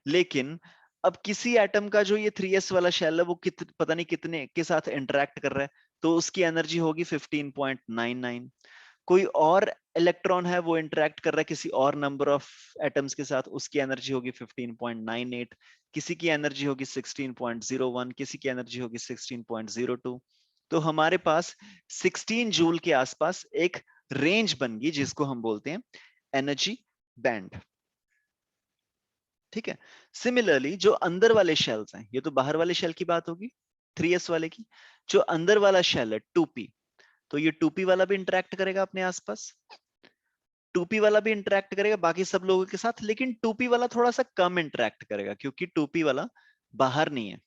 लेकिन अब किसी एटम का जो ये 3s वाला शेल है वो पता नहीं कितने के साथ इंटरेक्ट कर रहा है, तो उसकी एनर्जी होगी 15.99। कोई और इलेक्ट्रॉन है वो इंटरेक्ट कर रहा है किसी और नंबर ऑफ एटम्स के साथ, उसकी एनर्जी होगी 15.98, किसी की एनर्जी होगी 16.01, किसी की एनर्जी होगी 16.02। तो हमारे पास 16 जूल के आसपास एक रेंज बन गई जिसको हम बोलते हैं एनर्जी बैंड। ठीक है। सिमिलरली जो अंदर वाले शेल्स हैं, ये तो बाहर वाले शेल की बात होगी 3s वाले की, जो अंदर वाला शेल है 2p, तो ये 2p वाला भी इंटरेक्ट करेगा अपने आसपास, 2p वाला भी इंटरेक्ट करेगा बाकी सब लोगों के साथ, लेकिन 2p वाला थोड़ा सा कम इंटरेक्ट करेगा क्योंकि 2p वाला बाहर नहीं है,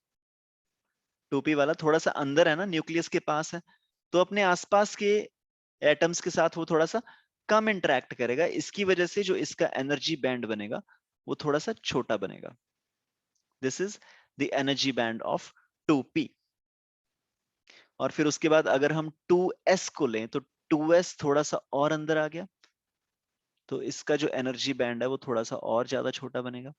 2p वाला थोड़ा सा अंदर है ना, न्यूक्लियस के पास है, तो अपने आसपास के एटम्स के साथ वो थोड़ा सा कम इंटरेक्ट करेगा। इसकी वजह से जो इसका एनर्जी बैंड बनेगा वो थोड़ा सा छोटा बनेगा। This is the energy band of 2p। और फिर उसके बाद अगर हम 2s को लें तो 2s थोड़ा सा और अंदर आ गया, तो इसका जो एनर्जी बैंड है वो थोड़ा सा और ज्यादा छोटा बनेगा।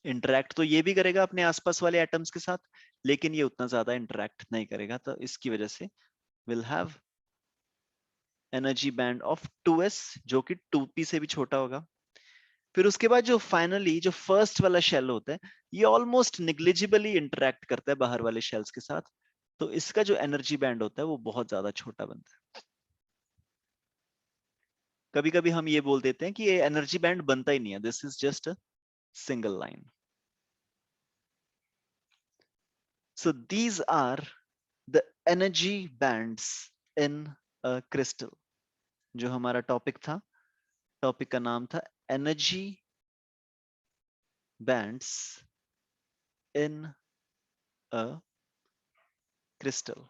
इंटरैक्ट तो ये भी करेगा अपने आसपास वाले एटम्स के साथ, लेकिन ये उतना ज्यादा इंटरैक्ट नहीं करेगा, तो इसकी वजह से will have energy band of 2s जो कि 2p से भी छोटा होगा। फिर उसके बाद जो फाइनली जो फर्स्ट वाला शेल होता है, ये ऑलमोस्ट निग्लिजिबली इंटरैक्ट करता है बाहर वाले शेल्स के साथ, तो इसका जो एनर्जी बैंड होता है वो बहुत ज्यादा छोटा बनता है। कभी कभी हम ये बोल देते हैं कि ये एनर्जी बैंड बनता ही नहीं है, this is just a single line. So these are the energy bands in a crystal. जो हमारा टॉपिक था, टॉपिक का नाम था energy bands in a crystal.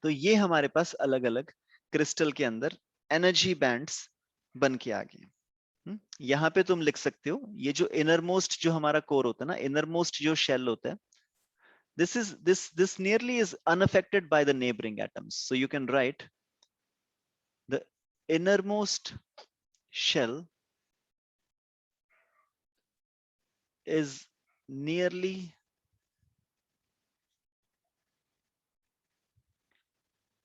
तो ये हमारे पास अलग अलग क्रिस्टल के अंदर एनर्जी बैंड्स बन के आ गए। यहाँ पे तुम लिख सकते हो, ये जो इनर मोस्ट जो हमारा कोर होता है ना, इनर मोस्ट जो शेल होता है, this nearly is unaffected by the neighboring atoms, so you can write the innermost shell is nearly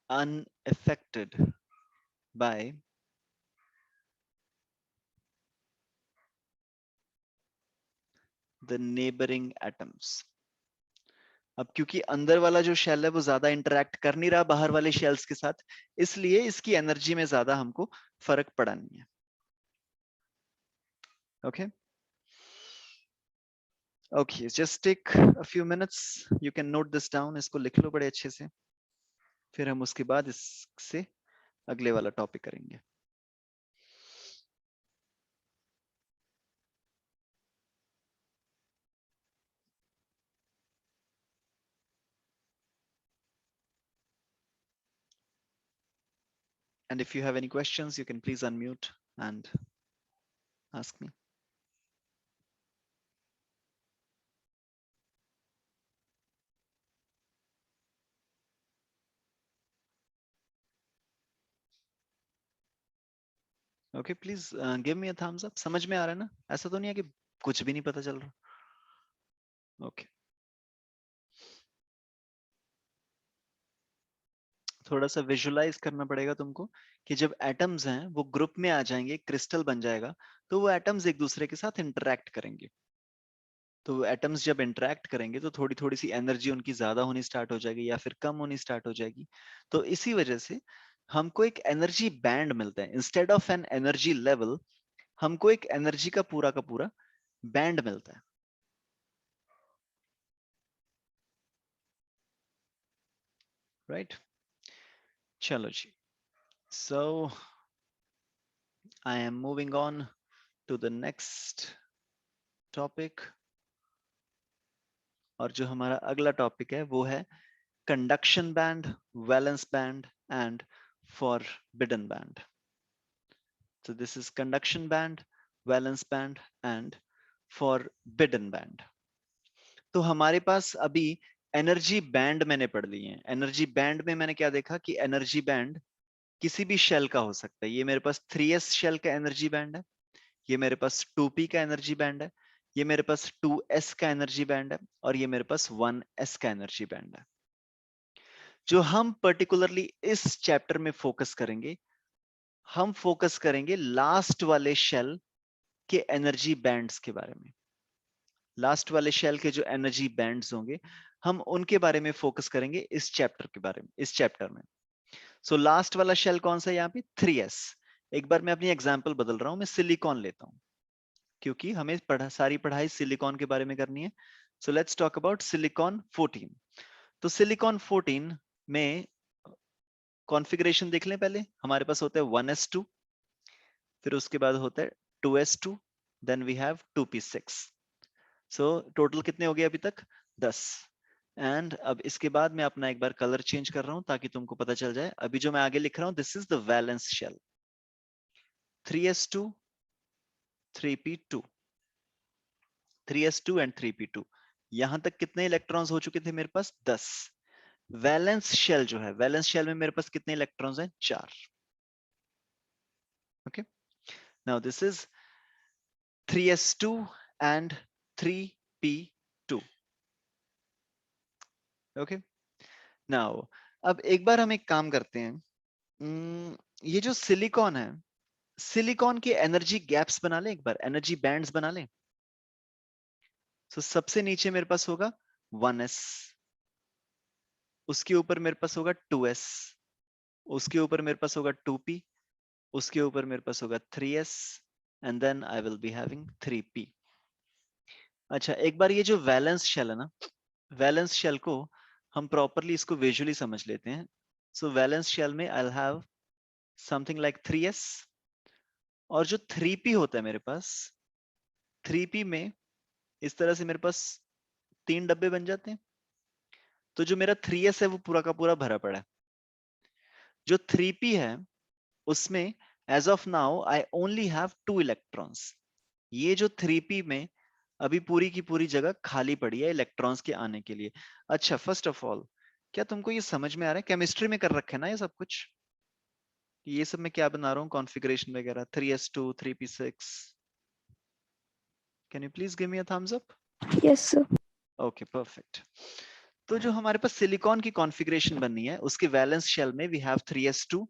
unaffected by the neighboring atoms। अब क्योंकि अंदर वाला जो शेल है वो ज्यादा इंटरेक्ट कर नहीं रहा बाहर वाले शेल्स के साथ, इसलिए इसकी एनर्जी में ज्यादा हमको फर्क पड़ा नहीं है। Okay okay, just take a few minutes, you can note this down, इसको लिख लो बड़े अच्छे से, फिर हम उसके बाद इससे अगले वाला टॉपिक करेंगे। And if you have any questions, you can please unmute and ask me. Okay, please give me a thumbs up. समझ में आ रहा है ना? ऐसा तो नहीं है कि कुछ भी नहीं पता चल रहा। Okay. थोड़ा सा विजुलाइज करना पड़ेगा तुमको कि जब एटम्स हैं वो ग्रुप में आ जाएंगे, क्रिस्टल बन जाएगा, तो वो एटम्स एक दूसरे के साथ इंटरेक्ट करेंगे। तो एटम्स जब इंटरेक्ट करेंगे तो थोड़ी थोड़ी सी एनर्जी उनकी ज्यादा होनी स्टार्ट हो जाएगी या फिर कम होनी स्टार्ट हो जाएगी। तो इसी वजह से हमको एक एनर्जी बैंड मिलता है, instead of an energy level हमको एक एनर्जी का पूरा बैंड मिलता है। राइट, चलो जी। So I am moving on to the next topic, और जो हमारा अगला टॉपिक है वो है conduction band, valence band and forbidden band. So this is conduction band, valence band and forbidden band. तो हमारे पास अभी एनर्जी बैंड मैंने पढ़ ली है। एनर्जी बैंड में मैंने क्या देखा कि एनर्जी बैंड किसी भी शेल का हो सकता है। ये मेरे पास 3s शेल का एनर्जी बैंड है, ये मेरे पास 2p का एनर्जी बैंड है, ये मेरे पास 2s का एनर्जी बैंड है, और ये मेरे पास 1s का एनर्जी बैंड है। जो हम पर्टिकुलरली इस चैप्टर में फोकस करेंगे, हम फोकस करेंगे लास्ट वाले शेल के एनर्जी बैंड्स के बारे में। लास्ट वाले शेल के जो एनर्जी बैंड्स होंगे, हम उनके बारे में फोकस करेंगे इस चैप्टर के बारे में, इस चैप्टर में। सो लास्ट वाला शेल कौन सा है यहाँ पे? 3s। एक बार मैं अपनी एग्जांपल बदल रहा हूं, मैं सिलिकॉन लेता हूं क्योंकि हमें सारी पढ़ाई सिलिकॉन के बारे में करनी है। So let's talk about silicon 14। तो सिलिकॉन 14 में कॉन्फ़िगरेशन देख लें। पहले हमारे पास होता है 1s2, फिर उसके बाद होता है 2s2, then we have 2p6। So total कितने हो गए अभी तक? 10। एंड अब इसके बाद मैं अपना एक बार कलर चेंज कर रहा हूं ताकि तुमको पता चल जाए। अभी जो मैं आगे लिख रहा हूं, this is the valence shell. 3s2, 3p2, 3s2 and 3p2। यहां तक कितने इलेक्ट्रॉन्स हो चुके थे मेरे पास? 10। वैलेंस शेल जो है, वैलेंस शेल में मेरे पास कितने इलेक्ट्रॉन्स हैं? 4। Okay, now this is 3s2 and 3p2। Okay, now अब एक बार हम एक काम करते हैं। ये जो सिलिकॉन है, सिलिकॉन के एनर्जी गैप्स बना लें, एक बार एनर्जी बैंड्स बना लें। तो सबसे नीचे मेरे पास होगा 1s, उसके ऊपर मेरे पास होगा 2s, उसके ऊपर मेरे पास होगा 2p, उसके ऊपर मेरे पास होगा 3s, and then I will be having 3p। अच्छा, एक बार ये जो वैलेंस शेल है ना, वैलेंस शेल को हम प्रॉपरली इसको विजुअली समझ लेते हैं। सो वैलेंस शेल में I will have something like 3s, और जो 3p होता है मेरे पास, 3p में इस तरह से मेरे पास 3 डब्बे बन जाते हैं। तो जो मेरा 3s है वो पूरा का पूरा भरा पड़ा है। जो 3p है उसमें as of now I only have 2 electrons. ये जो 3p में अभी पूरी की पूरी जगह खाली पड़ी है इलेक्ट्रॉन्स के आने के लिए। अच्छा, फर्स्ट ऑफ ऑल, क्या तुमको ये समझ में आ रहा है? केमिस्ट्री में कर रखे है ना ये सब कुछ? ये सब मैं क्या बना रहा हूँ, कॉन्फ़िगरेशन वगैरह, 3s2, 3p6। Can you please give me a thumbs up? Yes, sir. Okay, perfect. तो जो हमारे पास सिलिकॉन की कॉन्फ़िगरेशन बननी है, उसके वैलेंस शेल में वी हैव 3s2।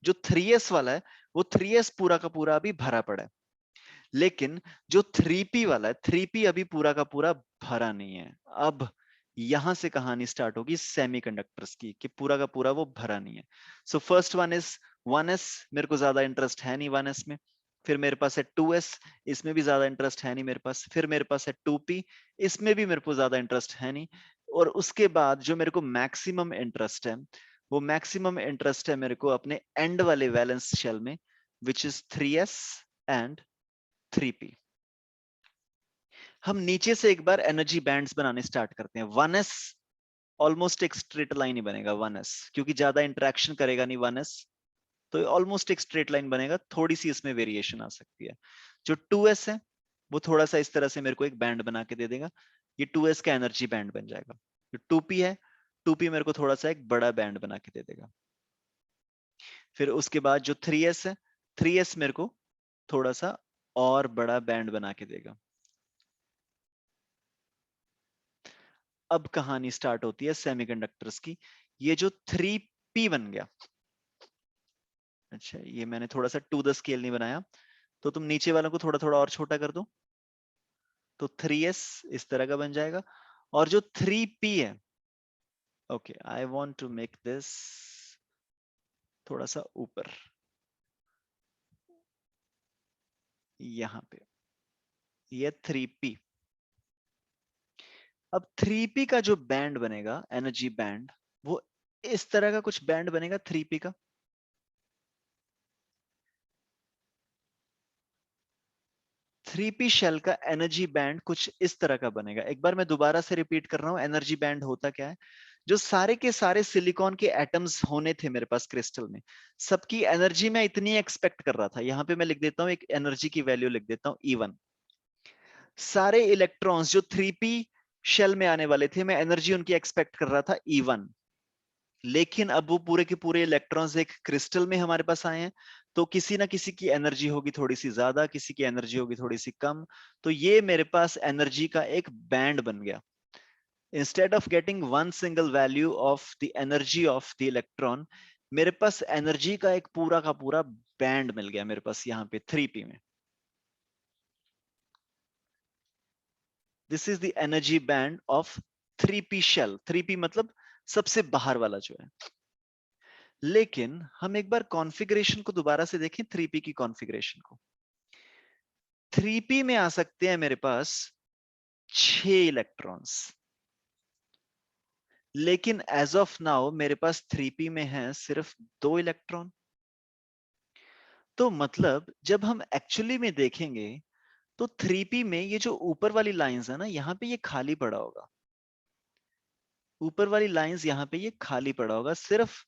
जो 3s वाला है वो 3s पूरा का पूरा अभी भरा पड़ा है, लेकिन जो 3p वाला है, 3p अभी पूरा का पूरा भरा नहीं है। अब यहां से कहानी स्टार्ट होगी सेमीकंडक्टर्स की, कि पूरा का पूरा वो भरा नहीं है। So first one is 1s, मेरे को ज्यादा इंटरेस्ट है नहीं 1s में। फिर मेरे पास है 2s, इसमें भी ज्यादा इंटरेस्ट है नहीं मेरे पास। फिर मेरे पास है 2p, इसमें भी मेरे को ज्यादा इंटरेस्ट है नहीं। और उसके बाद जो मेरे को मैक्सिमम इंटरेस्ट है, वो मैक्सिमम इंटरेस्ट है मेरे को अपने एंड वाले वैलेंस शेल में, which is 3s and 3p। हम नीचे से एक बार एनर्जी बैंड्स बनाने स्टार्ट करते हैं। 1s ऑलमोस्ट एक स्ट्रेट लाइन ही बनेगा 1s, क्योंकि ज्यादा इंटरेक्शन करेगा नहीं 1s, तो ऑलमोस्ट एक स्ट्रेट लाइन बनेगा। थोड़ी सी इसमें वेरिएशन आ सकती है। जो 2s है वो थोड़ा सा इस तरह से मेरे को एक बैंड बना के दे देगा, ये 2s का एनर्जी बैंड बन जाएगा। जो 2p है, 2p मेरे को थोड़ा सा एक बड़ा बैंड बना के दे देगा। फिर उसके बाद जो 3s है, 3s मेरे को थोड़ा सा और बड़ा बैंड बना के देगा। अब कहानी स्टार्ट होती है सेमीकंडक्टर्स की। ये जो 3p बन गया, अच्छा ये मैंने थोड़ा सा टू द स्केल नहीं बनाया, तो तुम नीचे वालों को थोड़ा थोड़ा और छोटा कर दो, तो 3s इस तरह का बन जाएगा। और जो 3p है, okay I want to make this थोड़ा सा ऊपर, यहां पे, ये 3p। अब 3p का जो बैंड बनेगा, एनर्जी बैंड, वो इस तरह का कुछ बैंड बनेगा 3p का। 3p शेल का एनर्जी बैंड कुछ इस तरह का बनेगा। एक बार मैं दोबारा से रिपीट कर रहा हूं, एनर्जी बैंड होता क्या है? जो सारे के सारे सिलिकॉन के एटम्स होने थे मेरे पास क्रिस्टल में, सबकी एनर्जी मैं इतनी एक्सपेक्ट कर रहा था। यहां पे मैं लिख देता हूं, एक एनर्जी की वैल्यू लिख देता हूं E1। सारे इलेक्ट्रॉन्स जो 3p शेल में आने वाले थे, मैं एनर्जी उनकी एक्सपेक्ट कर रहा था E1। लेकिन अब वो पूरे के पूरे इलेक्ट्रॉन्स एक क्रिस्टल में हमारे पास आए हैं, तो किसी ना किसी की एनर्जी होगी थोड़ी सी ज्यादा, किसी की एनर्जी होगी थोड़ी सी कम। तो ये मेरे पास एनर्जी का एक बैंड बन गया। Instead of getting one single value of the energy of the electron, मेरे पास एनर्जी का एक पूरा का पूरा बैंड मिल गया मेरे पास यहाँ पे 3p में. This is the energy band of 3p shell. 3p मतलब सबसे बाहर वाला जो है. लेकिन हम एक बार कॉन्फ़िगरेशन को दोबारा से देखें, 3p की कॉन्फ़िगरेशन को. 3p में आ सकते हैं मेरे पास 6 इलेक्ट्रॉन्स, लेकिन एज ऑफ नाउ मेरे पास 3p में है सिर्फ 2 इलेक्ट्रॉन. तो मतलब जब हम एक्चुअली में देखेंगे तो 3p में ये जो ऊपर वाली लाइंस है ना, यहां पे ये खाली पड़ा होगा. ऊपर वाली लाइंस यहां पे ये खाली पड़ा होगा, सिर्फ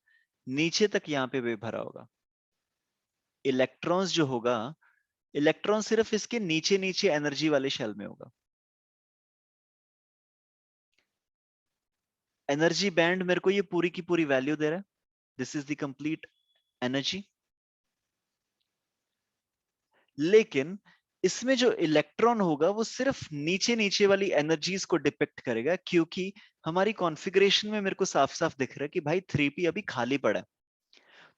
नीचे तक यहां पे भी भरा होगा. इलेक्ट्रॉन्स जो होगा, इलेक्ट्रॉन सिर्फ इसके नीचे नीचे एनर्जी वाले शेल में होगा. एनर्जी बैंड मेरे को ये पूरी की पूरी वैल्यू दे रहा है. This is the complete energy. लेकिन इसमें जो इलेक्ट्रॉन होगा वो सिर्फ नीचे नीचे वाली एनर्जीज को डिपिक्ट करेगा, क्योंकि हमारी कॉन्फ़िगरेशन में मेरे को साफ साफ दिख रहा है कि भाई 3p अभी खाली पड़ा है.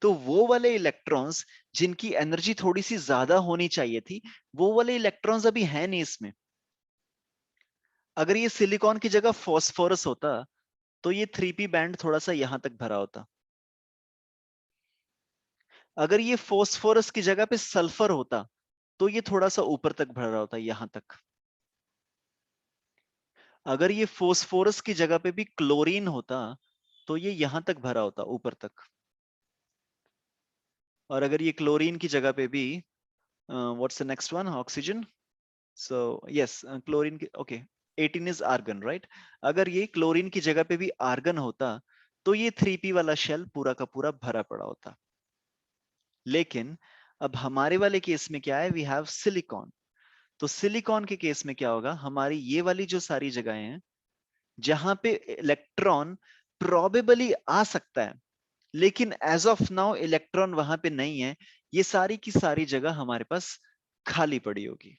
तो वो वाले इलेक्ट्रॉन्स जिनकी एनर्जी थोड़ी सी ज्यादा होनी चाहिए थी, वो वाले इलेक्ट्रॉन्स अभी हैं नहीं इसमें. अगर ये सिलिकॉन की जगह फॉस्फोरस होता तो ये 3p बैंड थोड़ा सा यहां तक भरा होता. अगर ये फॉस्फोरस की जगह पे सल्फर होता तो ये थोड़ा सा ऊपर तक भरा होता, यहां तक. अगर ये फॉस्फोरस की जगह पे भी क्लोरीन होता तो ये यहां तक भरा होता, ऊपर तक. और अगर ये क्लोरीन की जगह पे भी what's the next one, oxygen. So yes, chlorine की, ओके, 18 इज आर्गन, राइट. अगर ये क्लोरीन की जगह पे भी आर्गन होता तो ये 3p वाला शेल पूरा का पूरा भरा पड़ा होता. लेकिन अब हमारे वाले केस में क्या है, वी हैव सिलिकॉन. तो सिलिकॉन के केस में क्या होगा, हमारी ये वाली जो सारी जगहें हैं जहां पे इलेक्ट्रॉन प्रोबेबली आ सकता है, लेकिन एज ऑफ नाउ इलेक्ट्रॉन वहां पे नहीं है, ये सारी की सारी जगह हमारे पास खाली पड़ी होगी.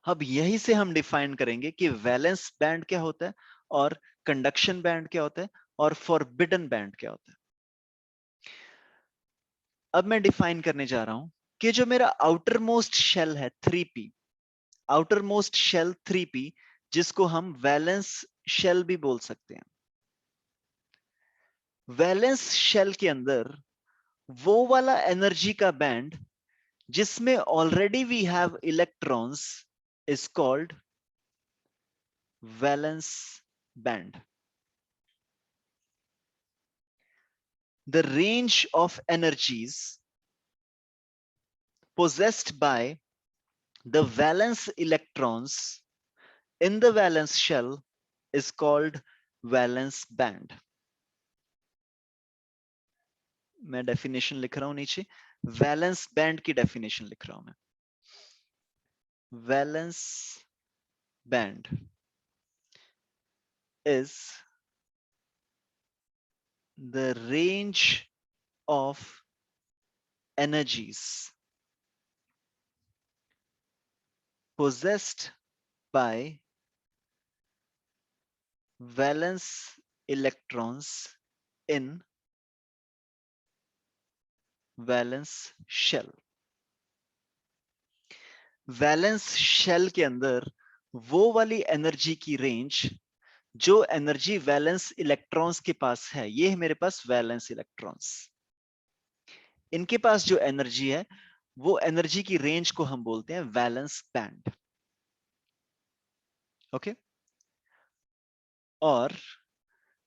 अब यही से हम डिफाइन करेंगे कि वैलेंस बैंड क्या होता है, और कंडक्शन बैंड क्या होता है, और फॉरबिडन बैंड क्या होता है. अब मैं डिफाइन करने जा रहा हूं कि जो मेरा आउटर मोस्ट शेल है 3p, outer most shell 3p, जिसको हम वैलेंस शेल भी बोल सकते हैं. वैलेंस शेल के अंदर वो वाला एनर्जी का बैंड जिसमें already we have electrons is called valence band. The range of energies possessed by the valence electrons in the valence shell is called valence band. मैं डेफिनेशन लिख रहा हूं नीचे, वैलेंस बैंड की डेफिनेशन लिख रहा हूं मैं. Valence band is the range of energies possessed by valence electrons in valence shell. Valence shell के अंदर वो वाली एनर्जी की रेंज जो एनर्जी वैलेंस इलेक्ट्रॉन्स के पास है, ये है मेरे पास वैलेंस इलेक्ट्रॉन्स, इनके पास जो एनर्जी है वो एनर्जी की रेंज को हम बोलते हैं वैलेंस बैंड. ओके. और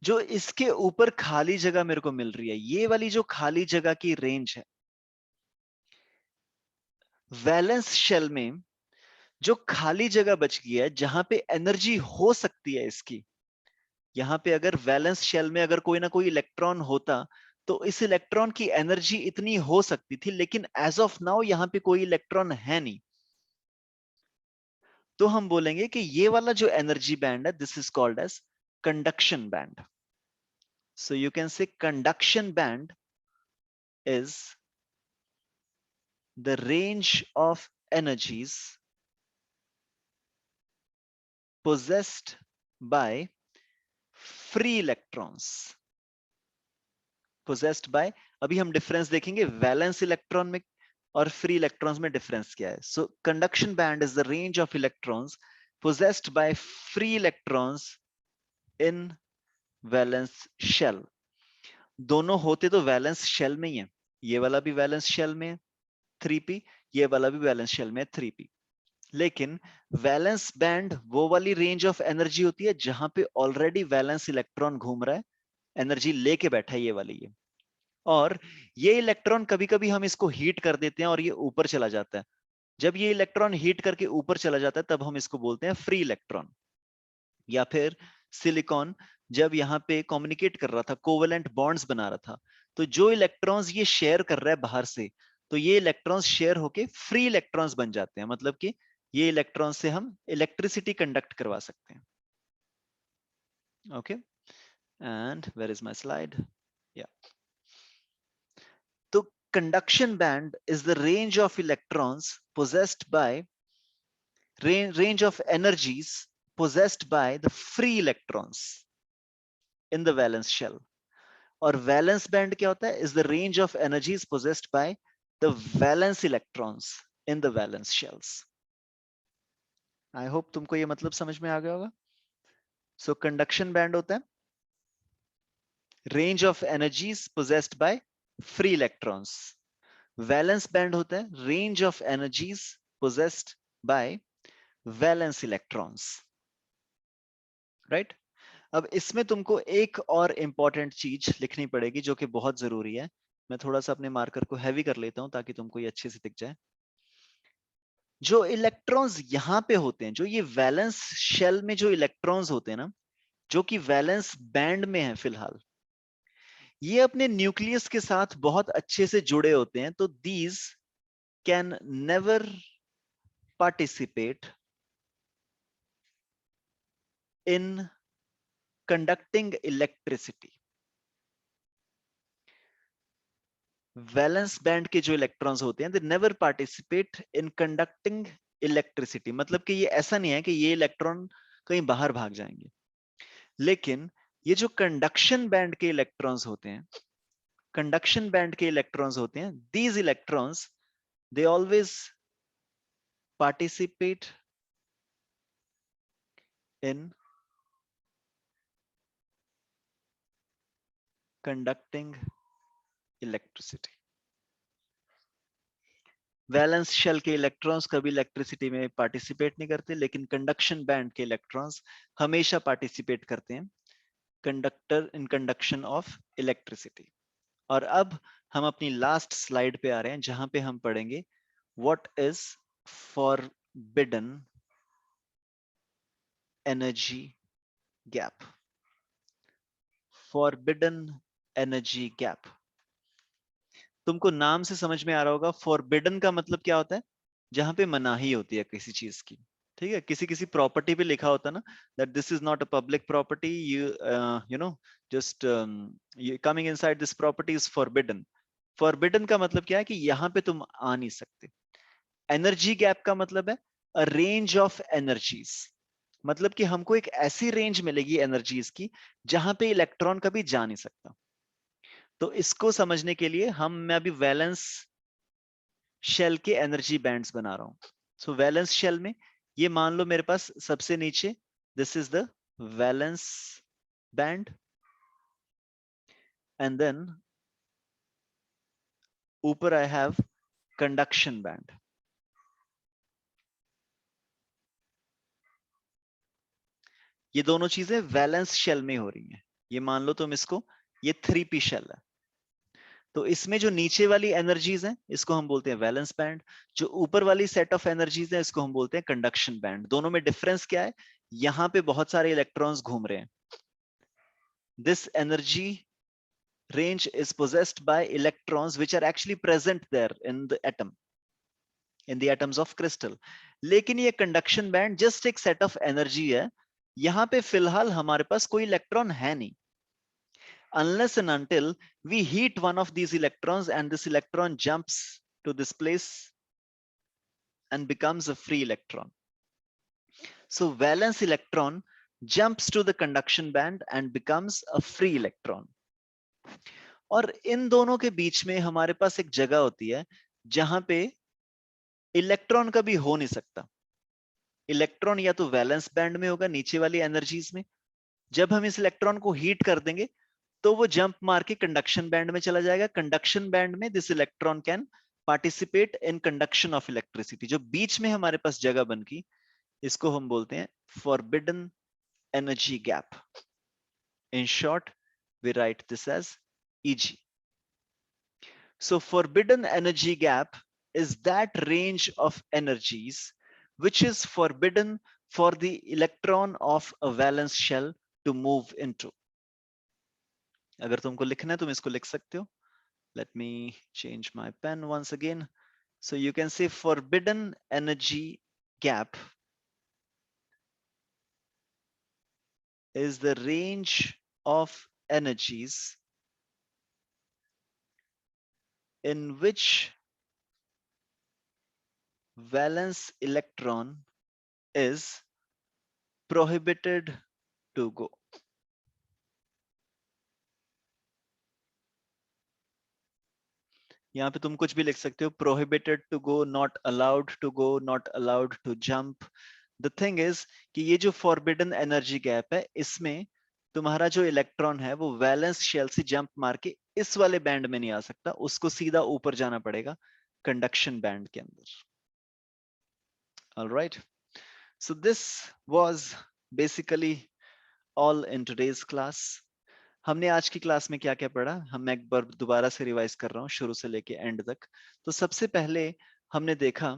जो इसके ऊपर खाली जगह मेरे को मिल रही है, ये वाली जो खाली जगह की रेंज है, वैलेंस शेल में जो खाली जगह बच गई है जहां पे एनर्जी हो सकती है इसकी, यहां पे अगर वैलेंस शेल में अगर कोई ना कोई इलेक्ट्रॉन होता तो इस इलेक्ट्रॉन की एनर्जी इतनी हो सकती थी, लेकिन एज ऑफ नाउ यहां पे कोई इलेक्ट्रॉन है नहीं. तो हम बोलेंगे कि ये वाला जो एनर्जी बैंड है, this is called as conduction band. So you can say conduction band is the range of energies possessed by free electrons possessed by, अभी हम डिफरेंस देखेंगे वैलेंस इलेक्ट्रॉन में और फ्री इलेक्ट्रॉन्स में डिफरेंस क्या है. So conduction band is the range of electrons possessed by free electrons in valence shell. दोनों होते तो वैलेंस शेल में ही है. ये वाला भी वैलेंस शेल में है 3p, ये वाला भी वैलेंस शेल में है 3p. लेकिन वैलेंस बैंड वो वाली रेंज ऑफ एनर्जी होती है जहां पे ऑलरेडी वैलेंस इलेक्ट्रॉन घूम रहा है, एनर्जी लेके बैठा है ये वाली ये. और ये इलेक्ट्रॉन कभी कभी हम इसको हीट कर देते हैं और ये ऊपर चला जाता है. जब ये इलेक्ट्रॉन हीट करके ऊपर चला जाता है तब हम इसको बोलते हैं फ्री इलेक्ट्रॉन. या फिर सिलिकॉन जब यहाँ पे कम्युनिकेट कर रहा था, कोवेलेंट बॉन्ड्स बना रहा था, तो जो इलेक्ट्रॉन्स ये शेयर कर रहा है बाहर से, तो ये इलेक्ट्रॉन्स शेयर होके फ्री इलेक्ट्रॉन्स बन जाते हैं. मतलब कि ये इलेक्ट्रॉन से हम इलेक्ट्रिसिटी कंडक्ट करवा सकते हैं. Okay, and where is my slide. Yeah, तो conduction band is the range of electrons possessed by range of energies possessed by the free electrons in the valence shell. और valence band क्या होता है? Is the range of energies possessed by the valence electrons in the valence shells. I hope तुमको ये मतलब समझ में आ गया होगा. सो कंडक्शन बैंड होता है range of energies possessed by free electrons. Valence band होता है range of energies possessed by valence electrons. Right? अब इसमें तुमको एक और इंपॉर्टेंट चीज लिखनी पड़ेगी जो कि बहुत जरूरी है. मैं थोड़ा सा अपने मार्कर को हैवी कर लेता हूं ताकि तुमको ये अच्छे से दिख जाए. जो इलेक्ट्रॉन्स यहां पे होते हैं, जो ये वैलेंस शेल में जो इलेक्ट्रॉन्स होते हैं ना, जो कि वैलेंस बैंड में है फिलहाल, ये अपने न्यूक्लियस के साथ बहुत अच्छे से जुड़े होते हैं. तो these can never participate in conducting electricity. Valence band के जो इलेक्ट्रॉन्स होते हैं, they never participate in conducting electricity. मतलब कि ये ऐसा नहीं है कि ये इलेक्ट्रॉन कहीं बाहर भाग जाएंगे. लेकिन ये जो कंडक्शन बैंड के इलेक्ट्रॉन्स होते हैं, कंडक्शन बैंड के इलेक्ट्रॉन्स होते हैं, these electrons they always participate in conducting electricity. Valence shell के इलेक्ट्रॉन्स कभी इलेक्ट्रिसिटी में पार्टिसिपेट नहीं करते, लेकिन कंडक्शन बैंड के इलेक्ट्रॉन्स हमेशा पार्टिसिपेट करते हैं conductor in conduction of electricity. और अब हम अपनी लास्ट स्लाइड पे आ रहे हैं जहां पे हम पढ़ेंगे what is forbidden energy gap. Forbidden energy gap तुमको नाम से समझ में आ रहा होगा. फॉरबिडन का मतलब क्या होता है? जहां पे मनाही होती है किसी चीज की. ठीक है, किसी किसी प्रॉपर्टी पे लिखा होता है ना that this is not a public property, you know just coming inside this property is forbidden. Forbidden का मतलब क्या है कि यहाँ पे तुम आ नहीं सकते. एनर्जी गैप का मतलब है अ रेंज ऑफ एनर्जीज. मतलब कि हमको एक ऐसी रेंज मिलेगी एनर्जीज की जहां पे इलेक्ट्रॉन कभी जा नहीं सकता. तो इसको समझने के लिए मैं अभी वैलेंस शेल के एनर्जी बैंड्स बना रहा हूं. सो वैलेंस शेल में ये मान लो मेरे पास सबसे नीचे this is the valence band, and then ऊपर आई हैव कंडक्शन बैंड. ये दोनों चीजें वैलेंस शेल में हो रही हैं. ये मान लो तुम इसको, ये 3p शेल है. तो इसमें जो नीचे वाली एनर्जीज हैं इसको हम बोलते हैं वैलेंस बैंड. जो ऊपर वाली सेट ऑफ एनर्जीज है इसको हम बोलते हैं कंडक्शन बैंड. दोनों में डिफरेंस क्या है? यहां पे बहुत सारे इलेक्ट्रॉन्स घूम रहे हैं. This energy range is possessed by electrons which are actually present there in the atom, in the atoms of crystal. लेकिन ये कंडक्शन बैंड जस्ट एक सेट ऑफ एनर्जी है. यहां पे फिलहाल हमारे पास कोई इलेक्ट्रॉन है नहीं, unless and until we heat one of these electrons and this electron jumps to this place and becomes a free electron. So valence electron jumps to the conduction band and becomes a free electron. और इन दोनों के बीच में हमारे पास एक जगह होती है जहां पे इलेक्ट्रॉन कभी हो नहीं सकता. इलेक्ट्रॉन या तो वैलेंस बैंड में होगा नीचे वाली एनर्जीज में. जब हम इस इलेक्ट्रॉन को हीट कर देंगे तो वो जंप मार के कंडक्शन बैंड में चला जाएगा. कंडक्शन बैंड में this electron can participate in conduction of electricity. जो बीच में हमारे पास जगह बन गई इसको हम बोलते हैं forbidden energy gap. In short we write this as EG. So forbidden energy gap is that range of energies which is forbidden for the electron of a valence shell to move into. अगर तुमको लिखना है तुम इसको लिख सकते हो. Let me change my pen once again. So you can say forbidden energy gap is the range of energies in which valence electron is prohibited to go. यहाँ पे तुम कुछ भी लिख सकते हो. prohibited to go, not allowed to go, not allowed to jump. The thing is कि ये जो forbidden energy gap है इसमें तुम्हारा जो इलेक्ट्रॉन है वो वैलेंस शेल से जंप मार के इस वाले बैंड में नहीं आ सकता. उसको सीधा ऊपर जाना पड़ेगा कंडक्शन बैंड के अंदर. All right. So this was basically all in today's class. हमने आज की क्लास में क्या क्या पढ़ा हम एक बार दोबारा से रिवाइज कर रहा हूँ शुरू से लेके एंड तक. तो सबसे पहले हमने देखा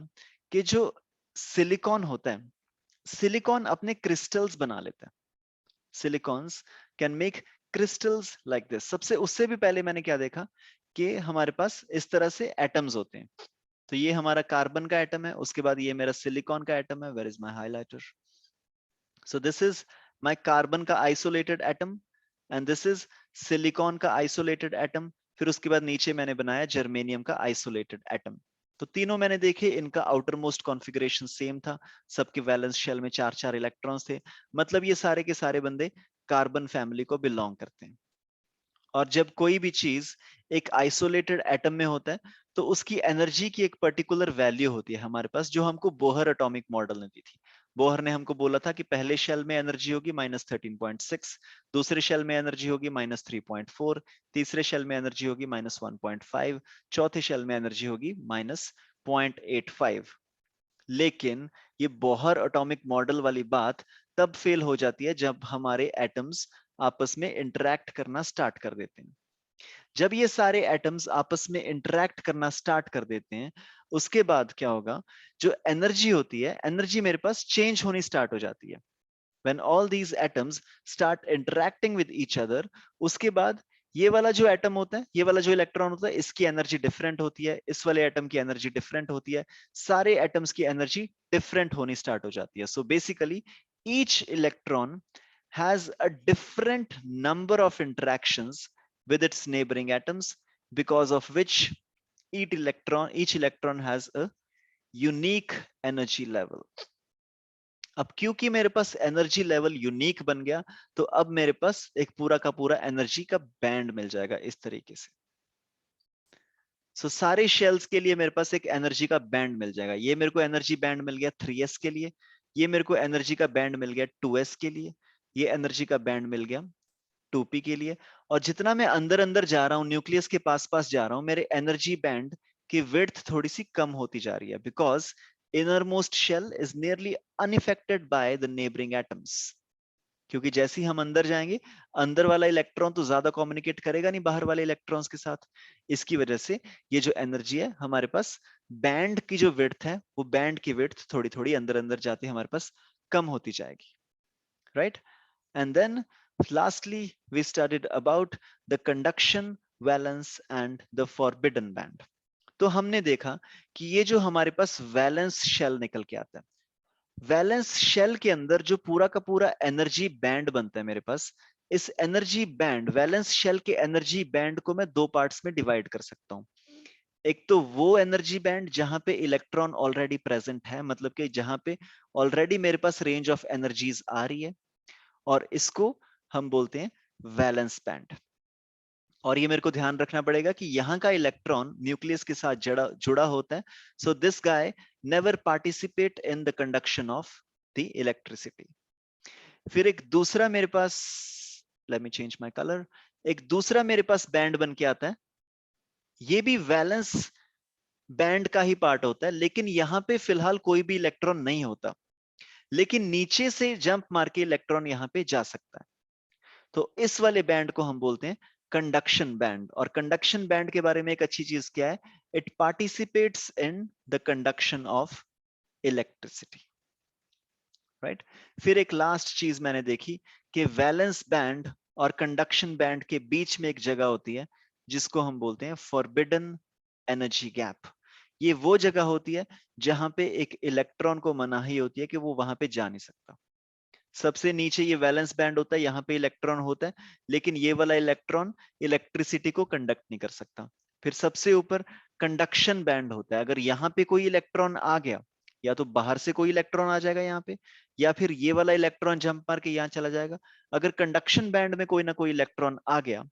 कि जो सिलिकॉन होता है सिलिकॉन अपने क्रिस्टल्स बना लेता है. Silicones can make crystals like this. सबसे उससे भी पहले मैंने क्या देखा कि हमारे पास इस तरह से एटम्स होते हैं. तो ये हमारा कार्बन का एटम है. उसके बाद ये मेरा सिलिकॉन का एटम है. Where is my highlighter? So this is my carbon का isolated atom and this is silicon का आइसोलेटेड एटम. फिर उसके बाद नीचे मैंने बनाया जर्मेनियम का आइसोलेटेड एटम. तो तीनों मैंने देखे इनका आउटर मोस्ट कॉन्फ़िगरेशन सेम था. सबके वैलेंस शेल में 4-4 इलेक्ट्रॉन्स थे. मतलब ये सारे के सारे बंदे कार्बन फैमिली को बिलोंग करते हैं. और जब कोई भी चीज एक आइसोलेटेड एटम में होता है तो उसकी एनर्जी की एक पर्टिकुलर वैल्यू होती है हमारे पास जो हमको बोहर एटॉमिक मॉडल ने दी थी. बोहर ने हमको बोला था कि पहले शेल में एनर्जी होगी -13.6, दूसरे शेल में एनर्जी होगी -3.4, तीसरे शेल में एनर्जी होगी -1.5, चौथे शेल में एनर्जी होगी -0.85. लेकिन ये बोहर एटॉमिक मॉडल वाली बात तब फेल हो जाती है जब हमारे एटम्स आपस में इंटरैक्ट करना स्टार्ट कर देते हैं. जब ये सारे एटम्स आपस में इंटरैक्ट करना स्टार्ट कर देते हैं उसके बाद क्या होगा जो एनर्जी होती है एनर्जी मेरे पास चेंज होनी स्टार्ट हो जाती है. When all these atoms start interacting with each other, उसके बाद ये वाला जो एटम होता है ये वाला जो इलेक्ट्रॉन होता है इसकी एनर्जी डिफरेंट होती है. इस वाले एटम की एनर्जी डिफरेंट होती है. सारे एटम्स की एनर्जी डिफरेंट होनी स्टार्ट हो जाती है. So basically each electron has a different number of interactions with its neighboring atoms because of which each electron has a unique energy level. अब क्योंकि मेरे पास एनर्जी लेवल यूनिक बन गया तो अब मेरे पास एक पूरा का पूरा एनर्जी का बैंड मिल जाएगा इस तरीके से. सो सारे शेल्स के लिए मेरे पास एक एनर्जी का बैंड मिल जाएगा. ये मेरे को एनर्जी बैंड मिल गया 3s के लिए. ये मेरे को एनर्जी का बैंड मिल गया 2s के लिए. ये एनर्जी का बैंड मिल गया 2p के लिए. और जितना मैं अंदर अंदर जा रहा हूँ न्यूक्लियस के पास पास जा रहा हूँ मेरे एनर्जी बैंड की विड्थ थोड़ी सी कम होती जा रही है because innermost shell is nearly unaffected by the neighboring atoms. क्योंकि जैसे ही हम अंदर जाएंगे अंदर वाला इलेक्ट्रॉन तो ज्यादा कम्युनिकेट करेगा नहीं बाहर वाले इलेक्ट्रॉन्स के साथ. इसकी वजह से ये जो एनर्जी है हमारे पास बैंड की जो विड्थ है वो बैंड की विड्थ थोड़ी थोड़ी अंदर अंदर जाती हमारे पास कम होती जाएगी. Right. And then lastly we studied about the conduction valence and the forbidden band. तो हमने देखा कि ये जो हमारे पास वैलेंस शेल निकल के आता है वैलेंस शेल के अंदर जो पूरा का पूरा एनर्जी बैंड बनता है मेरे पास इस एनर्जी बैंड वैलेंस शेल के एनर्जी बैंड को मैं दो पार्ट्स में डिवाइड कर सकता हूं. एक तो वो एनर्जी बैंड जहां पे इलेक्ट्रॉन ऑलरेडी प्रेजेंट है मतलब कि जहां पे ऑलरेडी मेरे पास रेंज ऑफ एनर्जीज आ रही है. और इसको हम बोलते हैं वैलेंस बैंड। और ये मेरे को ध्यान रखना पड़ेगा कि यहाँ का इलेक्ट्रॉन न्यूक्लियस के साथ जुड़ा होता है, so this guy never participate in the conduction of the electricity. फिर एक दूसरा मेरे पास, let me change my colour, एक दूसरा मेरे पास बैंड बन के आता है, ये भी वैलेंस बैंड का ही पार्ट होता है, लेकिन यहाँ पे फिलहाल कोई भी इलेक्ट्रॉन नहीं होता, लेकिन नीचे से जंप मार के इलेक्ट्रॉन यहाँ पे जा सकता है। तो इस वाले बैंड को हम बोलते हैं कंडक्शन बैंड। और कंडक्शन बैंड के बारे में एक अच्छी चीज क्या है, it participates in the conduction of electricity, right. फिर एक लास्ट चीज मैंने देखी कि वैलेंस बैंड और कंडक्शन बैंड के बीच में एक जगह होती है जिसको हम बोलते हैं फॉरबिडन एनर्जी गैप। ये वो जगह होती है जहां पे एक इलेक्ट्रॉन को मनाही होती है कि वो वहां पे जा नहीं सकता। सबसे नीचे ये वैलेंस बैंड होता है, यहाँ पे इलेक्ट्रॉन होता है, लेकिन ये वाला इलेक्ट्रॉन इलेक्ट्रिसिटी को कंडक्ट नहीं कर सकता। फिर सबसे ऊपर कंडक्शन बैंड होता है, अगर यहाँ पे कोई इलेक्ट्रॉन आ गया, या तो बाहर से कोई इलेक्ट्रॉन आ जाएगा यहाँ पे, या फिर ये वाला इलेक्ट्रॉन जंप मार के यहाँ चला जाएगा। अगर कंडक्शन बैंड में कोई ना कोई इलेक्ट्रॉन आ गया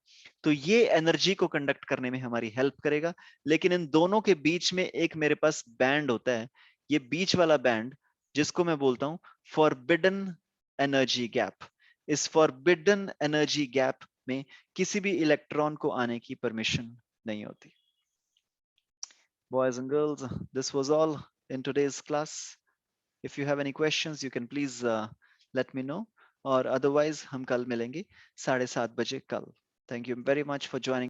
तो ये एनर्जी को कंडक्ट करने में हमारी हेल्प करेगा। लेकिन इन दोनों के बीच में एक मेरे पास बैंड होता है, ये बीच वाला बैंड जिसको मैं बोलता हूँ फॉरबिडन एनर्जी गैप। इस फॉरबिडन एनर्जी गैप में किसी भी इलेक्ट्रॉन को आने की परमिशन नहीं होती। Boys and girls, this was all in today's class. If you have any questions, you can please let me know. और otherwise हम कल मिलेंगे 7:30 बजे कल. Thank you very much for joining.